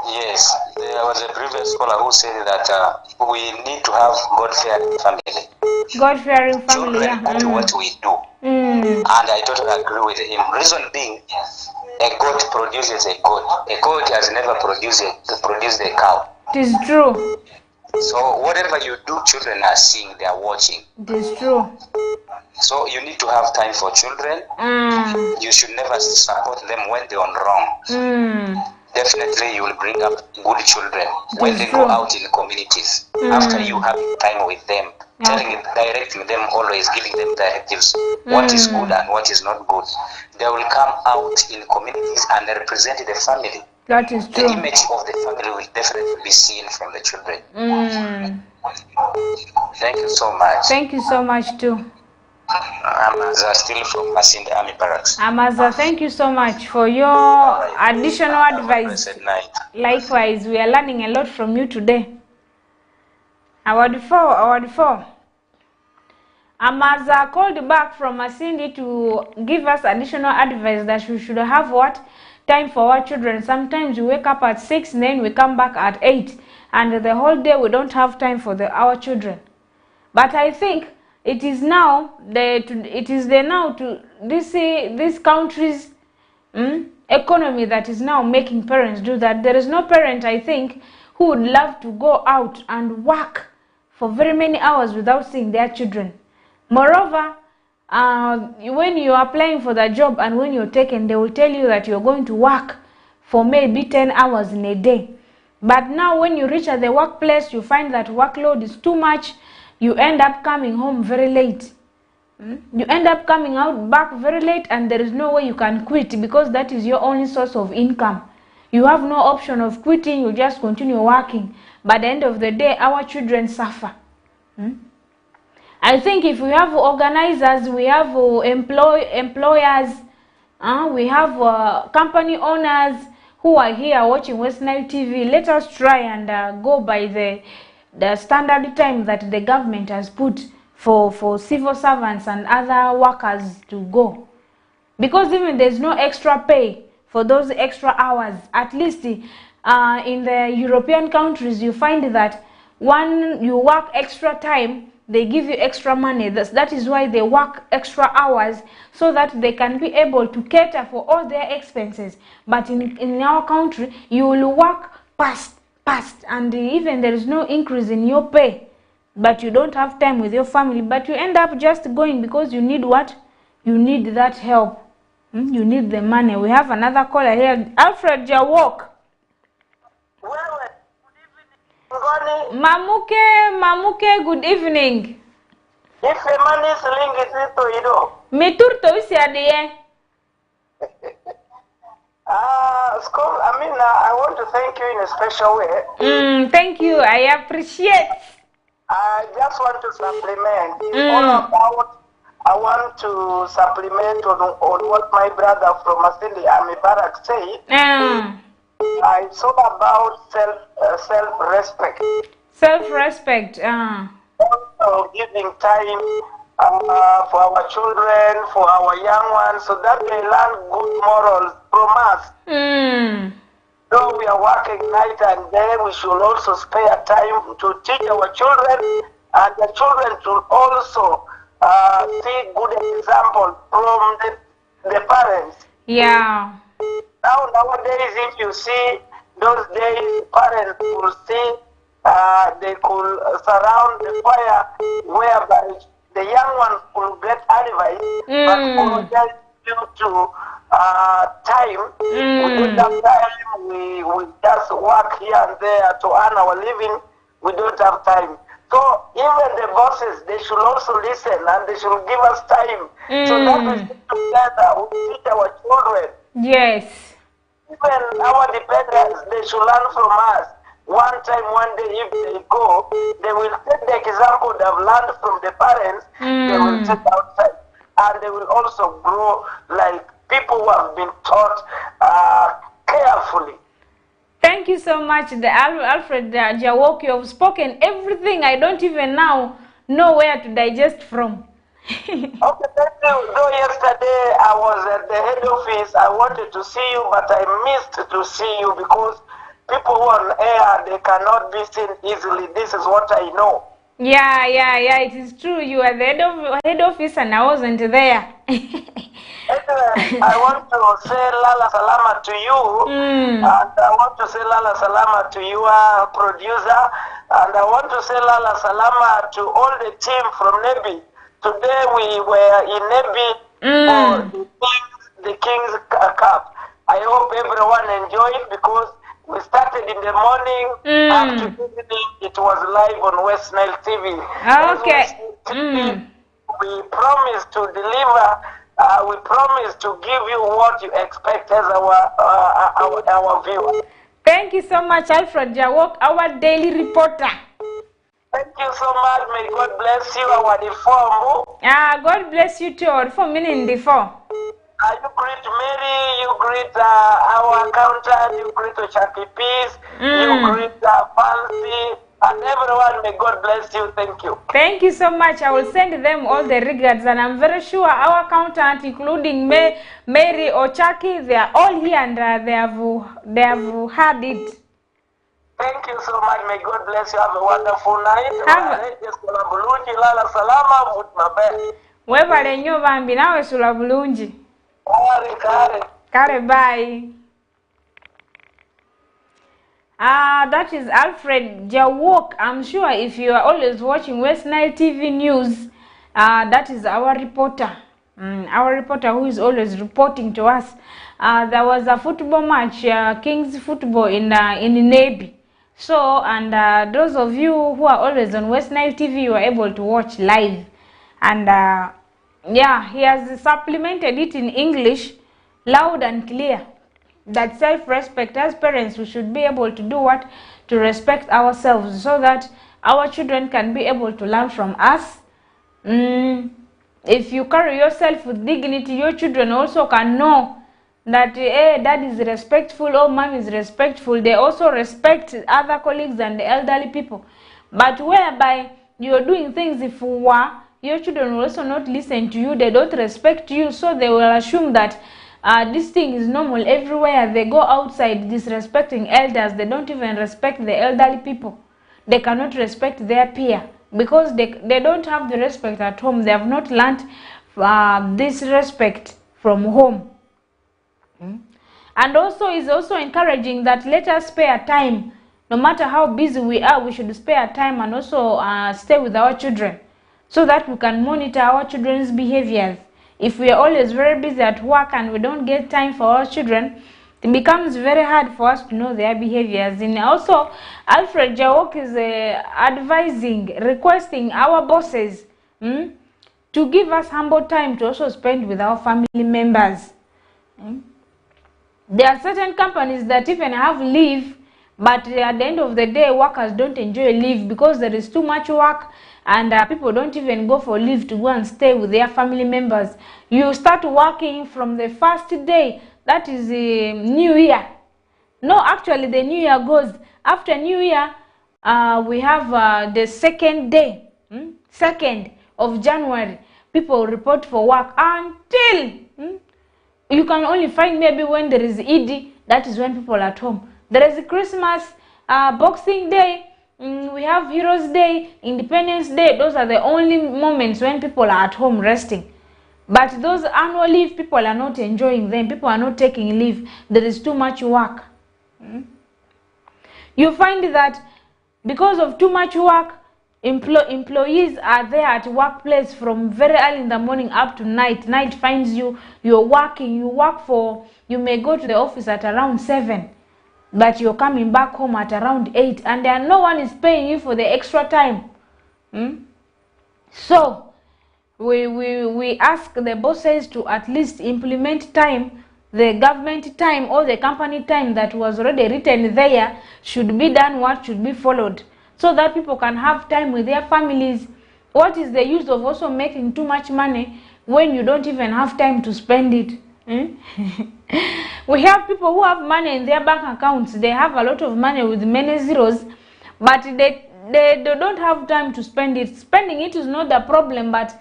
yes, there was a previous scholar who said that we need to have God-fearing family. God-fearing family, children yeah. do what we do. And I totally agree with him. Reason being, a goat produces a goat. A goat has never produced a cow. It is true. So whatever you do, children are seeing, they are watching. It is true. So you need to have time for children. You should never support them when they're on wrong. Definitely you will bring up good children when they go out in the communities. After you have time with them, directing them always, giving them directives, what is good and what is not good. They will come out in communities and represent the family. That is true. The image of the family will definitely be seen from the children. Thank you so much. Thank you so much too. Amaza, still from Masinde Army Barracks. Amaza, thank you so much for your additional advice. Likewise, we are learning a lot from you today. Award 4. Amaza called back from Masinde to give us additional advice that we should have what? Time for our children. Sometimes we wake up at 6, then we come back at 8. And the whole day we don't have time for our children. But I think it is now this country's economy that is now making parents do that. There is no parent, I think, who would love to go out and work for very many hours without seeing their children. Moreover, when you are applying for the job and when you're taken, they will tell you that you're going to work for maybe 10 hours in a day. But now when you reach at the workplace, you find that workload is too much. You end up coming home very late. You end up coming out back very late, and there is no way you can quit because that is your only source of income. You have no option of quitting. You just continue working. By the end of the day, our children suffer. I think if we have organizers, we have employers, we have company owners who are here watching West Nile TV, let us try and go by the standard time that the government has put for civil servants and other workers to go. Because even there's no extra pay for those extra hours. At least in the European countries, you find that when you work extra time, they give you extra money. That is why they work extra hours, so that they can be able to cater for all their expenses. But in our country, you will work past, and even there is no increase in your pay. But you don't have time with your family. But you end up just going because you need what? You need that help. You need the money. We have another caller here. Alfred Jawok. Mamuke, good evening. If the money is linked to you, Meturto is here. I want to thank you in a special way. Thank you. I appreciate. I just want to supplement. It's all about, I want to supplement on what my brother from Masinde Army Barracks said. It's all about self-respect. Self-respect. Also giving time for our children, for our young ones, so that they learn good morals from us. Though we are working night and day, we should also spare time to teach our children, and the children should also see good example from the parents. Yeah. Nowadays, if you see those days, parents will see they could surround the fire whereby the young ones could get advice, but just due to time, we don't have time, we just work here and there to earn our living, we don't have time. So even the bosses, they should also listen and they should give us time so that we sit together, we teach our children. Yes. Even our dependents, they should learn from us. One time, one day, if they go, they will take the example they've learned from the parents, they will take outside. And they will also grow like people who have been taught carefully. Thank you so much, Alfred Jawok. You have spoken everything I don't even now know where to digest from. Okay, thank you. Though yesterday I was at the head office, I wanted to see you, but I missed to see you because people who are on air, they cannot be seen easily. This is what I know. Yeah, it is true. You are the head office and I wasn't there. Anyway, I want to say Lala Salama to you, and I want to say Lala Salama to your producer, and I want to say Lala Salama to all the team from Nebi. Today we were in Nebi for the King's Cup. I hope everyone enjoyed because we started in the morning up to evening. It was live on West Nile TV. Okay. We promised to deliver. We promise to give you what you expect as our viewer. Thank you so much, Alfred Jawok, our daily reporter. Thank you so much. May God bless you, our deform. God bless you too. For me in the four. You greet Mary, you greet our accountant, you greet Oshaki Peace, you greet Fancy, and everyone. May God bless you. Thank you. Thank you so much. I will send them all the regards, and I'm very sure our accountant, including Mary Ochaki, they are all here and they have heard it. Thank you so much. May God bless you. Have a wonderful night. Lala Salama. Webale nnyo bambi nawe sula bulungi. Kare bye. That is Alfred Jawok. I'm sure if you are always watching West Nile TV News, that is our reporter. Our reporter who is always reporting to us. There was a football match, Kings football in Nebi. So, and those of you who are always on West Nile TV, you are able to watch live. And yeah, he has supplemented it in English, loud and clear, that self-respect. As parents, we should be able to do what? To respect ourselves so that our children can be able to learn from us. If you carry yourself with dignity, your children also can know that dad is respectful or mom is respectful. They also respect other colleagues and the elderly people. But whereby you're doing things if your children will also not listen to you, they don't respect you, so they will assume that this thing is normal everywhere. They go outside disrespecting elders. They don't even respect the elderly people. They cannot respect their peer because they don't have the respect at home. They have not learned this respect from home. And also is also encouraging that let us spare time. No matter how busy we are, we should spare time and also stay with our children so that we can monitor our children's behaviors. If we are always very busy at work and we don't get time for our children, it becomes very hard for us to know their behaviors. And also, Alfred Jawok is requesting our bosses to give us humble time to also spend with our family members. There are certain companies that even have leave, but at the end of the day, workers don't enjoy leave because there is too much work, and people don't even go for leave to go and stay with their family members. You start working from the first day, that is New Year. No, actually the New Year goes after New Year. We have the second day, 2nd of January. People report for work until you can only find maybe when there is Eid, that is when people are at home. There is Christmas, Boxing Day, we have Heroes Day, Independence Day. Those are the only moments when people are at home resting. But those annual leave, people are not enjoying them. People are not taking leave. There is too much work. You find that because of too much work, employees are there at workplace from very early in the morning up to night. Night finds you, you're working, you may go to the office at around 7, but you're coming back home at around 8, and then no one is paying you for the extra time. So we ask the bosses to at least implement time, the government time or the company time that was already written there should be done, what should be followed, so that people can have time with their families. What is the use of also making too much money when you don't even have time to spend it? We have people who have money in their bank accounts. They have a lot of money with many zeros, but they don't have time to spend it. Spending it is not the problem, but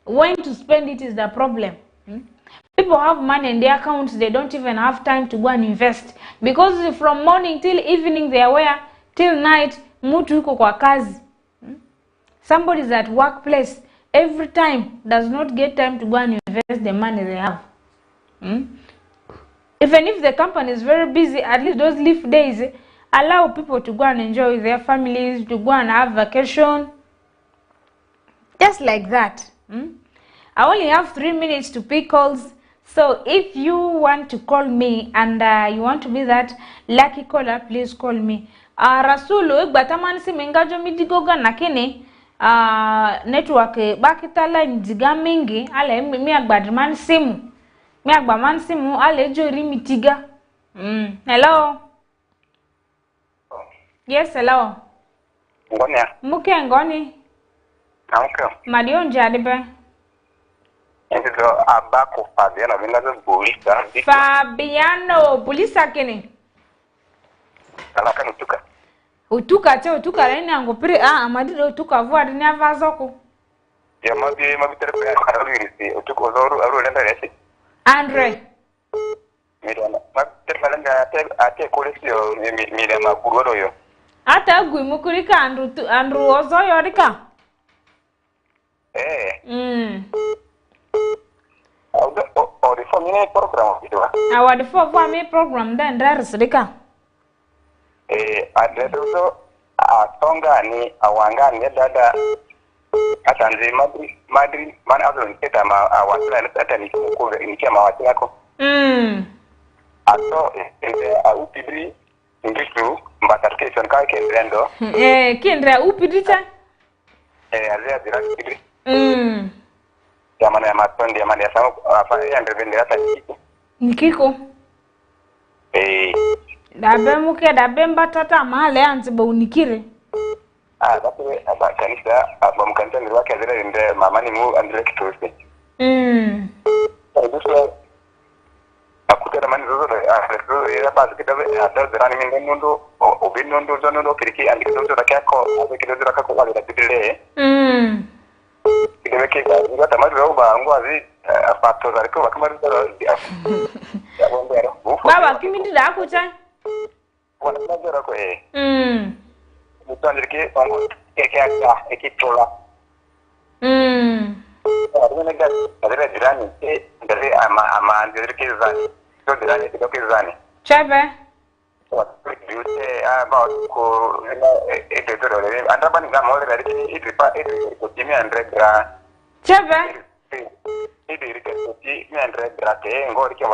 When to spend it is the problem. People have money in their accounts, they don't even have time to go and invest. Because from morning till evening they are where? Till night, mutu yuko kwa kazi. Somebody's at workplace every time, does not get time to go and invest the money they have. Even if the company is very busy, at least those leave days allow people to go and enjoy with their families, to go and have vacation. Just like that. I only have 3 minutes to pick calls. So if you want to call me and you want to be that lucky caller, please call me. Rasulu batamani si mengajo midigoga nakini network bakitala ndiga mingi ale mi agbadman simu. Mi agbaman simu ale jori mitiga. Hello. Yes, hello. Ngoni. Muke ngoni. Okay. Madion jadibe. Entido abako Fabiano vingazo bulisa. Fabiano bulisa kene. Alaka nutuka. Utuka utuka rene angopire amadido utuka vuadi ni avazoko. Ya mabitere kwa karolirisi utuka ozoru arulenda resi. Andre. Mirana. Mabitere malanga ate kolesio mirama kuruoro yo. Ata gui mukurika andru ozo yorika. Or for me program kitwa. Awadi for me program then darisrika. Adedo asonga ni awanga ni dada atanzi madri mana azo niteta ma awatla hata nikikuwa nikia mawati yako. Ato upidri ngitu mbatarkation kai kendendo. Kendra upidri cha? Azia direct pidri. Yamana ya matondi yamana ya samu afanya ya ndrevende hata nikiko. Dabe muke dabe mbatata mahale anziba unikire. Basi kanisa mkanisa ni wake azira ndio mama ni mu andile kitosi. Ndio akutera mani zozo ya basi kidogo hata zirani mingi nundo obinondo zono kiriki andike zozo rakako kidogo rakako wale dabidele. Kidogo kika tamari roba ngwazi afato zariko bakamari zaro. Ya bombero. Baba kimindi da kucha. Wana mazara ko Mutandirke ongo eka ekitola. Arunega adere dirani ndere ama ndirke zani. So dirani zani. Chebe. What you say about ko editoro le andabani ngamo le idripa ko timi andregra. Chebe. Idrike ko timi andregra ke ngori ke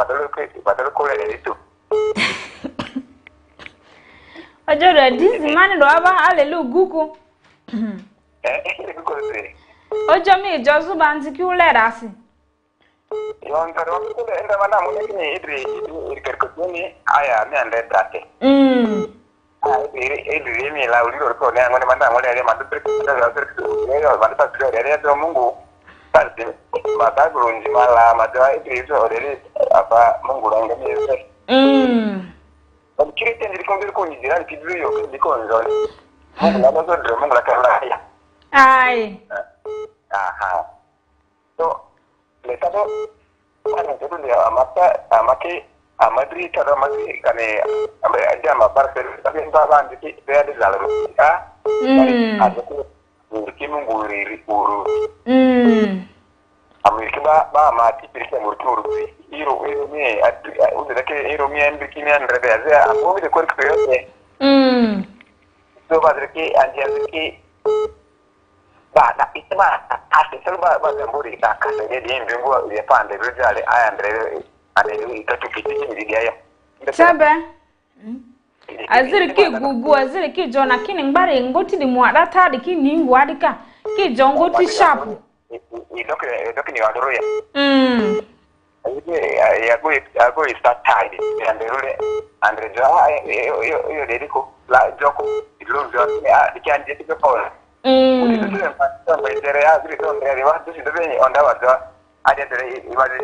badalo ko le ditu. Ajora dizi mani ndo aba alelu guku. Ojo mi jozu banzi ki ulerasi. Yon taro ko enda mana mune idri irkerkotuni aya mi ande drate. Idri mi la uliro ko ne ngone manda ngole ale mandu yo banta tsere do mungu. Tanti mata grunji mala mata idri so ore apa mungu ranga mi. Kiri tendiri kongiri konyi dirani kidri yo kidri konyi zoni. Mungu so dre mungu la kala ya. Ai. Aha. So letado mana itu dia amake amadri tado amake kane aja mabar tapi enggak jadi dia ada dalam ada tuh mungkin uru Amerika ba mati pergi murtur iro ini udah ke iro mian bikin yang rebelnya aku udah kuat keyonya so badar ke anjir ke ba tak itu mah asli selba ba gamburi tak kasanya dia minggu dia pandai berjalan Andre ada itu tuh kita jadi dia Sabe azir ke gugu azir ke jona kini mbare ngoti di muada ta di kini ngwadika ke jongo ti sharp itu ni adoro ya ya go start tide Andre jo yo dediko la joko lo jo di kan dia tipe pol itu yang belajar ya gitu dari waktu sudah begini onda waktu ada dari ibadah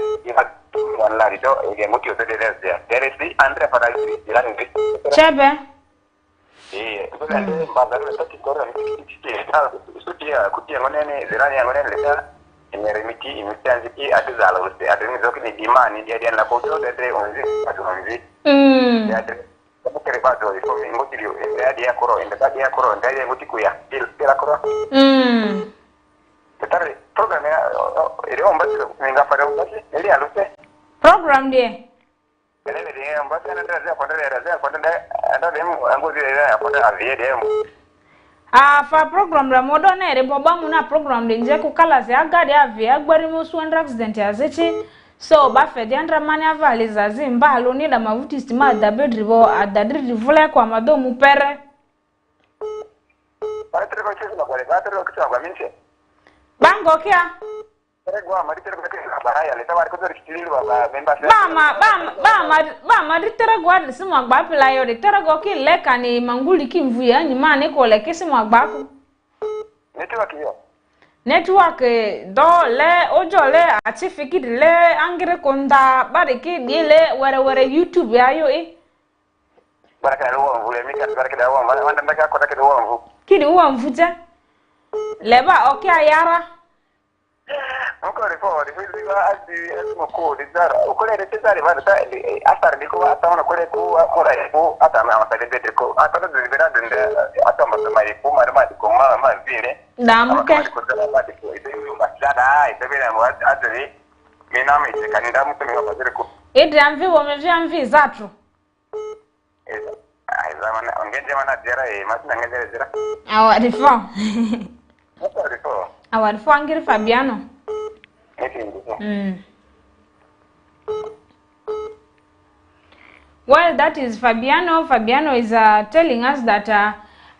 online itu yang mungkin itu dari si Andre pada jalan ini Coba itu kan badan itu orang itu dia kutia mana ni jalan yang mana leka Remiti imitanziki atizala uste atimizoki ni dimani dia na koto dede onzi atunzi kere bazo ifo ngotilio dia koro dia koro dia ngotikuya pela koro Tare program ya ere ombatiro ninga fara ubasi eri aluse program dia kelele dia ombati ana ndio kwa ndio demo angozi ya kwa avie demo fa program la modo na ere boba mu na program de nje ku kala se agade avie agbari mu su accident ya zechi so ba fe de andra mani avaliza zimba alo ni da mavuti stima da bedribo adadri vule kwa mado mu pere para tere ko chesi na kwa tere ko chwa minche bango kia Gua mari tere ko bahaya le tawar ko tere kitili baba memba mari tere gwa simu agba pila yo de tere go ki le kani manguli ki mvuya ni mane ko le ki simu agba ku network do le ojo le ati fiki le angire konda bare ki dile were YouTube ya yo baraka lo mvule mika baraka da wa wanda ndaka ko take do wa mvu kidi wa mvuja leba okay ayara Oko report hizi kwa asi mko dizara ukole retezari bado asar diko hata ona kule ku ora ku hata ma masale ko hata ndo zibera dende hata masema ipo mara ko mama vile damke ko ido masada itebele mo atri mina me kanida mtu mwa bazire ko edramvi wo mvi zatu zamana ongeje mana dira masina ngeje dira awadifo awadifo awadifo angiri Fabiano Well, that is Fabiano. Fabiano is telling us that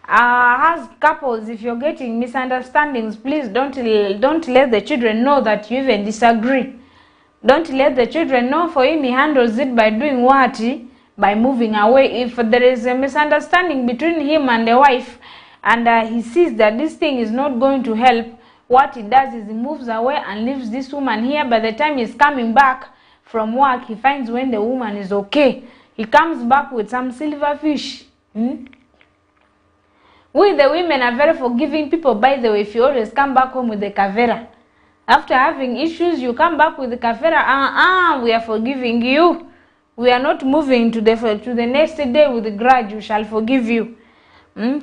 as couples, if you're getting misunderstandings, please don't let the children know that you even disagree. Don't let the children know, for him he handles it by doing what? By moving away. If there is a misunderstanding between him and the wife, and he sees that this thing is not going to help, what he does is he moves away and leaves this woman here. By the time he's coming back from work, he finds when the woman is okay. He comes back with some silver fish. We the women are very forgiving people, by the way. If you always come back home with the kavera, after having issues, you come back with the kavera. We are forgiving you. We are not moving to the next day with the grudge. We shall forgive you.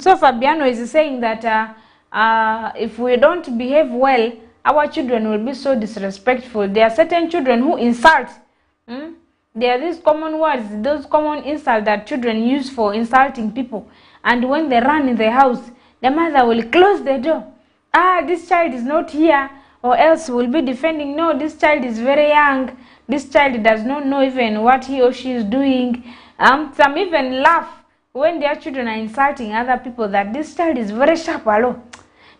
So Fabiano is saying that if we don't behave well, our children will be so disrespectful. There are certain children who insult. There are these common words, those common insults that children use for insulting people. And when they run in the house, the mother will close the door. This child is not here, or else will be defending. No, this child is very young. This child does not know even what he or she is doing. Some even laugh when their children are insulting other people, that this child is very sharp. Hello.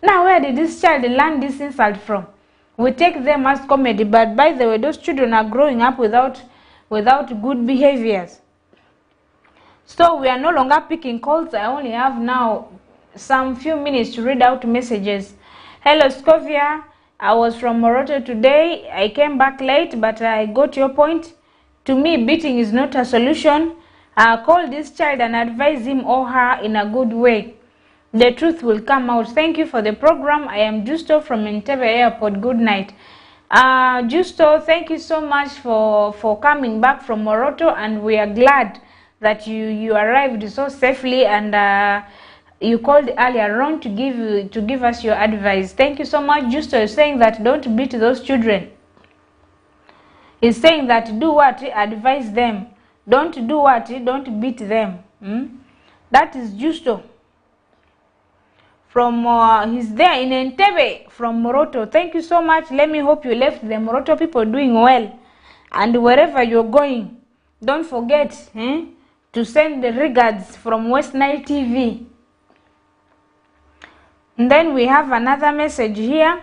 Now, where did this child learn this insult from? We take them as comedy, but by the way, those children are growing up without good behaviors. So we are no longer picking calls. I only have now some few minutes to read out messages. Hello, Scovia. I was from Moroto today. I came back late, but I got your point. To me, beating is not a solution. Call this child and advise him or her in a good way. The truth will come out. Thank you for the program. I am Justo from Entebbe Airport. Good night. Justo, thank you so much for coming back from Moroto, and we are glad that you arrived so safely, and you called earlier on to give us your advice. Thank you so much. Justo is saying that don't beat those children. He's saying that do what? Advise them. Don't do what? Don't beat them. That is Justo. From he's there in Entebbe from Moroto. Thank you so much. Let me hope you left the Moroto people doing well, and wherever you're going, don't forget to send the regards from West Nile TV. And then we have another message here.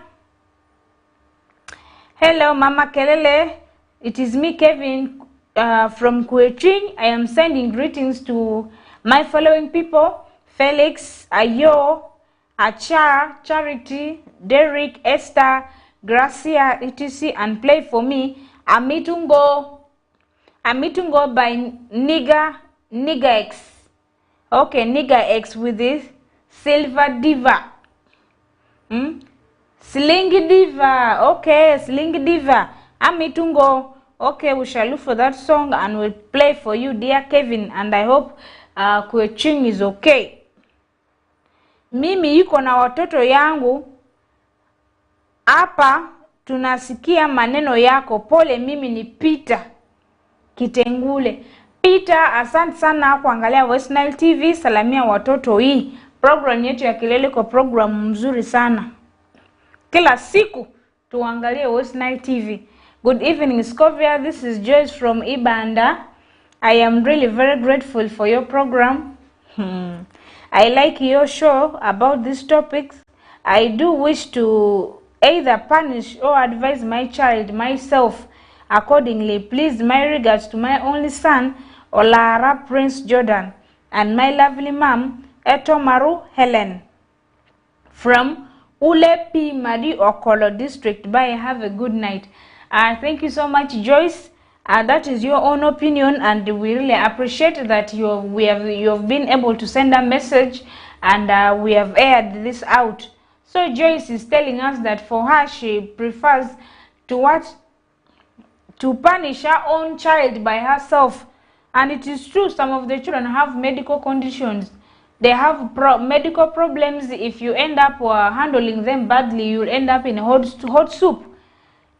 Hello, Mama Kelele. It is me, Kevin, from Kuechin. I am sending greetings to my following people: Felix, Ayo, Achar, Charity, Derek, Esther, Gracia, etc. And play for me Amitungo by Nigga X. Okay, Nigga X with this Silver Diva. Sling Diva. Okay, Sling Diva. Amitungo. Okay, we shall look for that song and we'll play for you, dear Kevin. And I hope Kueching is okay. Mimi yuko na watoto yangu. Hapa tunasikia maneno yako. Pole, mimi ni Peter Kitengule. Peter, asante sana kuangalia West Nile TV. Salamia watoto hii. Program yetu ya Kelele kwa program mzuri sana. Kila siku tuangalie West Nile TV. Good evening, Scovia. This is Joyce from Ibanda. I am really very grateful for your program. I like your show about these topics. I do wish to either punish or advise my child myself accordingly. Please, my regards to my only son, Olara Prince Jordan, and my lovely mom, Etomaru Helen, from Ulepi Madi Okolo district. Bye. Have a good night. Thank you so much, Joyce. That is your own opinion, and we really appreciate that you have been able to send a message, and we have aired this out. So Joyce is telling us that for her, she prefers to punish her own child by herself. And it is true, some of the children have medical conditions. They have medical problems. If you end up handling them badly, you'll end up in hot soup.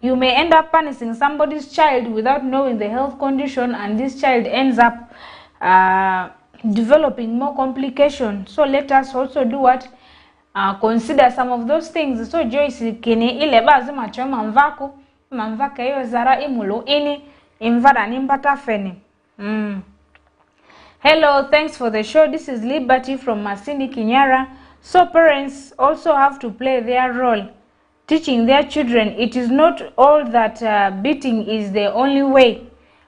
You may end up punishing somebody's child without knowing the health condition, and this child ends up developing more complications. So let us also do what? Consider some of those things. So Joyce kini ile bazi machoma mvaku mamvaka hiyo zara imulu ini imvara nimpata feni. Hello, thanks for the show. This is Liberty from Masini Kinyara. So parents also have to play their role, teaching their children. It is not all that beating is the only way,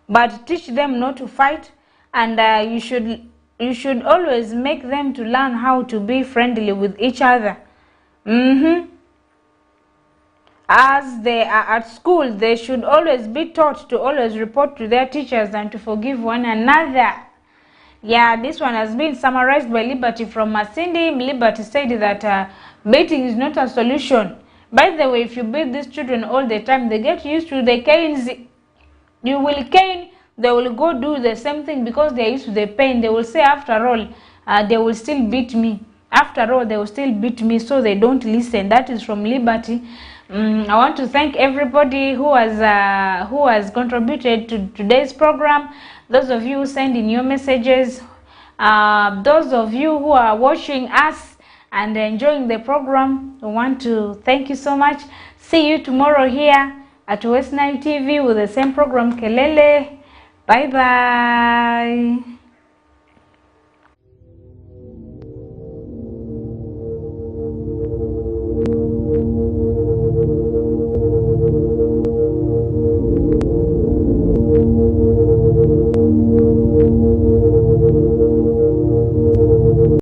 but teach them not to fight, and you should always make them to learn how to be friendly with each other. As they are at school, they should always be taught to always report to their teachers and to forgive one another. Yeah, this one has been summarized by Liberty from Masindi. Liberty said that beating is not a solution. By the way, if you beat these children all the time, they get used to the canes. You will cane, they will go do the same thing because they are used to the pain. They will say, after all, they will still beat me. After all, they will still beat me, so they don't listen. That is from Liberty. I want to thank everybody who has contributed to today's program. Those of you who send in your messages, those of you who are watching us and enjoying the program, I want to thank you so much. See you tomorrow here at West Nile TV with the same program, Kelele. Bye bye.